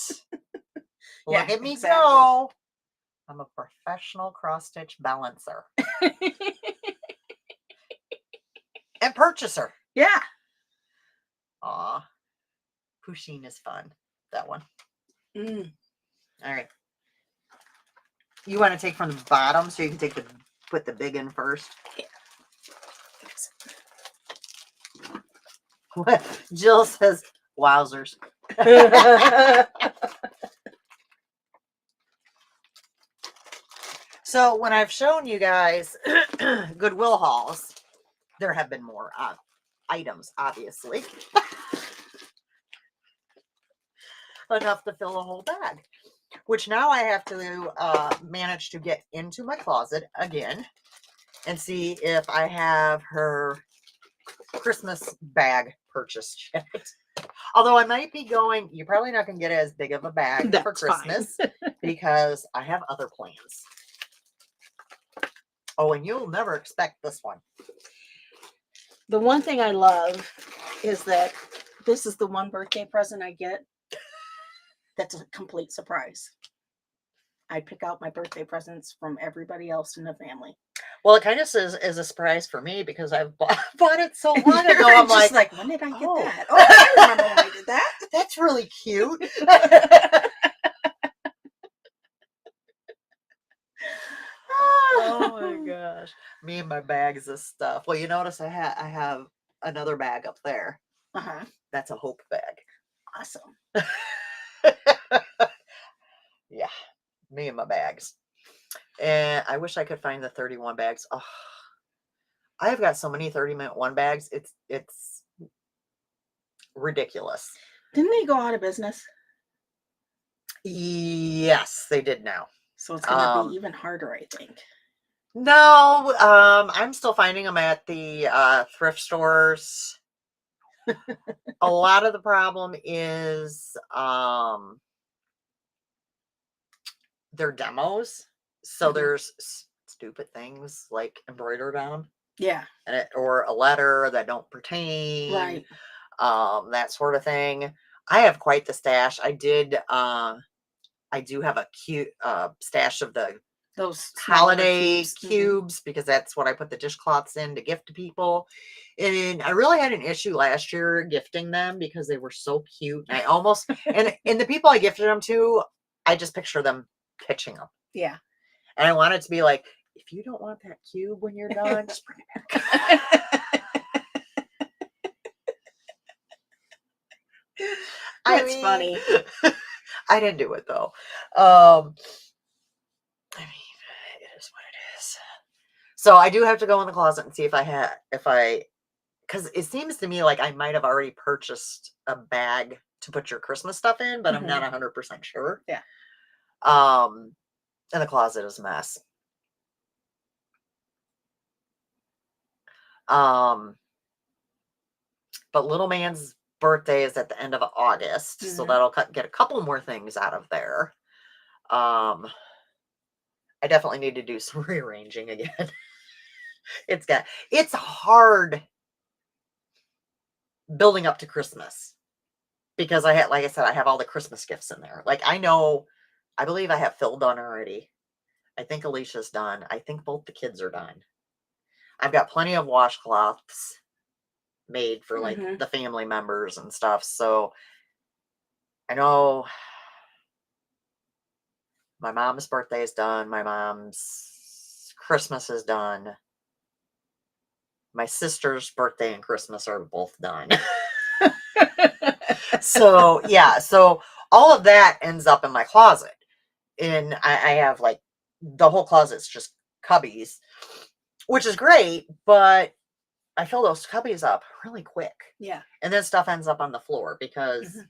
Look at me go. I'm a professional cross-stitch balancer. And purchaser. Yeah. Aw. Pusheen is fun. That one. All right. You want to take from the bottom so you can put the big in first? Yeah. What? Jill says, wowzers. So when I've shown you guys Goodwill hauls, there have been more items, obviously. Enough to fill a whole bag. Which now I have to manage to get into my closet again and see if I have her Christmas bag purchased yet. Although I might be going, you're probably not going to get as big of a bag for Christmas because I have other plans. Oh, and you'll never expect this one. The one thing I love is that this is the one birthday present I get that's a complete surprise. I pick out my birthday presents from everybody else in the family. Well, it kind of is a surprise for me because I've bought it so long ago. I'm like, when did I get that? Oh, I remember when I did that. That's really cute. Oh my gosh. Me and my bags of stuff. Well, you notice I have another bag up there. Uh-huh. That's a Hope bag. Awesome. Yeah. Me and my bags. And I wish I could find the 31 bags. Oh, I have got so many 31 bags. It's ridiculous. Didn't they go out of business? Yes, they did now. So it's going to be even harder, I think. No, I'm still finding them at the thrift stores. A lot of the problem is their demos. So there's stupid things like embroidered on them. Yeah. And or a letter that don't pertain. Right. That sort of thing. I have quite the stash. I do have a cute stash of those holiday cubes because that's what I put the dishcloths in to gift to people. And I really had an issue last year gifting them because they were so cute. And I almost and the people I gifted them to, I just picture them pitching them. Yeah. And I want it to be like, if you don't want that cube when you're done, just bring it back. That's funny. I didn't do it though. I mean, it is what it is. So I do have to go in the closet and see because it seems to me like I might have already purchased a bag to put your Christmas stuff in, but I'm not 100% sure. Yeah. And the closet is a mess. But little man's birthday is at the end of August, so that'll get a couple more things out of there. I definitely need to do some rearranging again. It's hard building up to Christmas because like I said, I have all the Christmas gifts in there. Like I believe I have Phil done already. I think Alicia's done. I think both the kids are done. I've got plenty of washcloths made for like Mhm. the family members and stuff. So I know my mom's birthday is done. My mom's Christmas is done. My sister's birthday and Christmas are both done. So yeah, so all of that ends up in my closet. And I have like the whole closet's just cubbies, which is great, but I fill those cubbies up really quick. Yeah. And then stuff ends up on the floor because Mhm.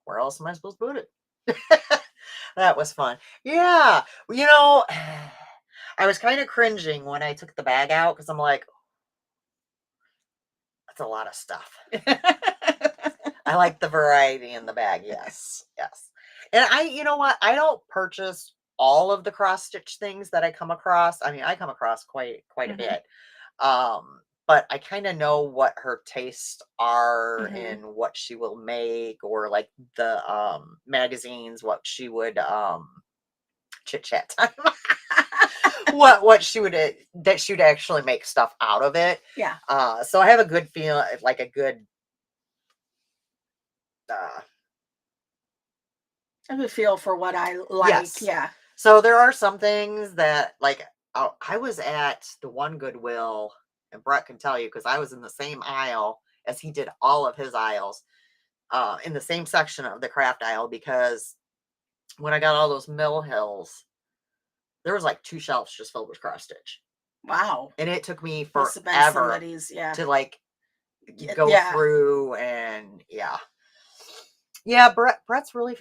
where else am I supposed to put it? That was fun. Yeah. You know, I was kind of cringing when I took the bag out because I'm like, that's a lot of stuff. I like the variety in the bag. Yes. Yes. And you know what? I don't purchase all of the cross stitch things that I come across. I mean, I come across quite a Mhm. bit. But I kind of know what her tastes are Mhm. and what she will make, or like the magazines, what she would chit chat time. what she would that she would actually make stuff out of it. Yeah. So I have a good feel, like a good I have a feel for what I like. yes. Yeah. So there are some things that like I was at the one Goodwill, and Brett can tell you because I was in the same aisle as he did all of his aisles, in the same section of the craft aisle, because when I got all those Mill Hills, there was like 2 shelves just filled with cross stitch. Wow. And it took me Must have been forever somebody's, yeah. to like go Yeah. through, and yeah, Brett's really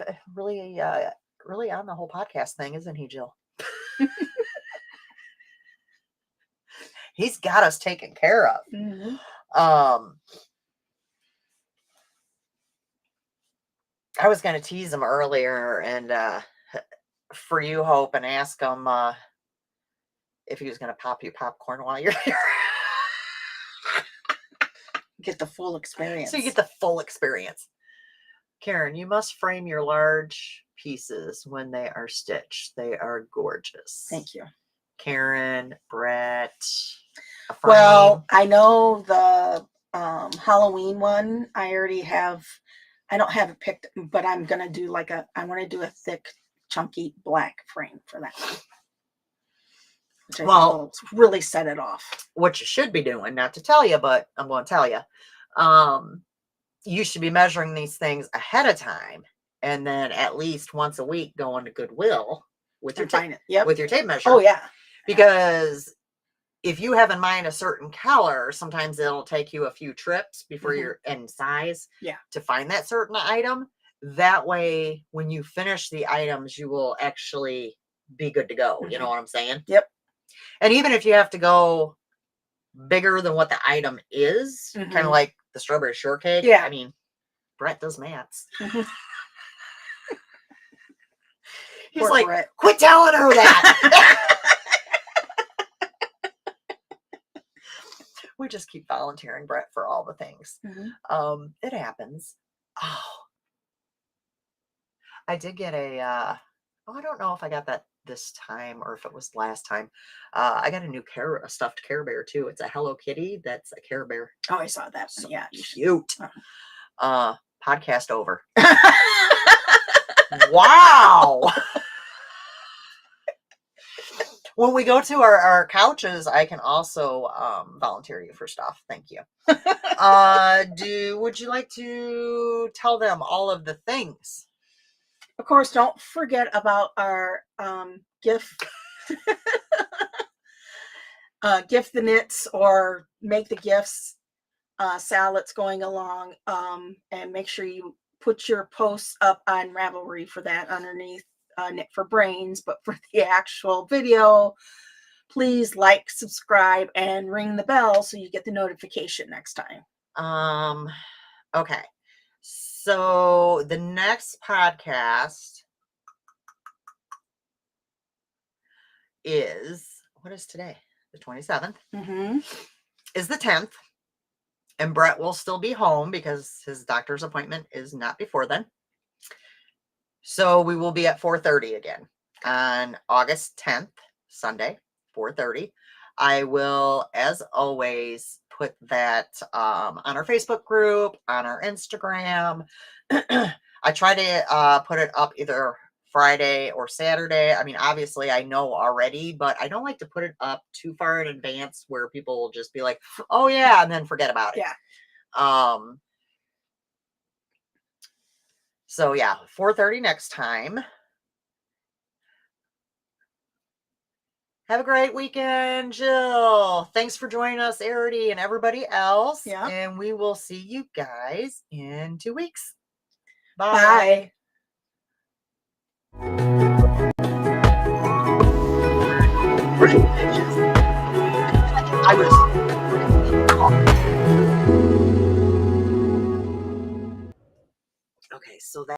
on the whole podcast thing, isn't he, Jill? He's got us taken care of. Mhm. I was going to tease him earlier and for you, Hope, and ask him if he was going to pop you popcorn while you're here. Get the full experience. So you get the full experience. Karen, you must frame your large pieces when they are stitched. They are gorgeous. Thank you. Karen, Brett. A frame. Well, I know the Halloween one. I already have. I don't have it picked, but I'm gonna do I want to do a thick, chunky black frame for that one, which I think will really set it off. What you should be doing, not to tell you, but I'm going to tell you, you should be measuring these things ahead of time, and then at least once a week going to Goodwill with your tape, with your tape measure. Oh yeah, because if you have in mind a certain color, sometimes it'll take you a few trips before you're in size to find that certain item. That way, when you finish the items, you will actually be good to go. You know what I'm saying? Yep. And even if you have to go bigger than what the item is, kind of like the strawberry shortcake. Yeah. I mean, Brett does maths. He's like, Brett. Quit telling her that. We just keep volunteering Brett for all the things. It happens. Oh, I did get I don't know if I got that this time or if it was last time. I got a stuffed Care Bear too. It's a Hello Kitty that's a Care Bear. Oh, I saw that. So yeah, cute. Podcast over. Wow. When we go to our couches, I can also volunteer you for stuff. Thank you. Would you like to tell them all of the things? Of course, don't forget about our gift gift the knits or make the gifts salads going along, and make sure you put your posts up on Ravelry for that underneath Knit for Brains. But for the actual video, please like, subscribe, and ring the bell so you get the notification next time. Okay. So the next podcast is, what is today? The 27th. Is the 10th. And Brett will still be home because his doctor's appointment is not before then. So we will be at 4:30 again on August 10th, Sunday, 4:30. I will, as always, put that on our Facebook group, on our Instagram. I try to put it up either Friday or Saturday. I mean, obviously, I know already, but I don't like to put it up too far in advance where people will just be like, "Oh yeah," and then forget about it. Yeah. So yeah, 4:30 next time. Have a great weekend, Jill. Thanks for joining us, Arity, and everybody else. Yeah. And we will see you guys in 2 weeks. Bye. I was. Okay, so that.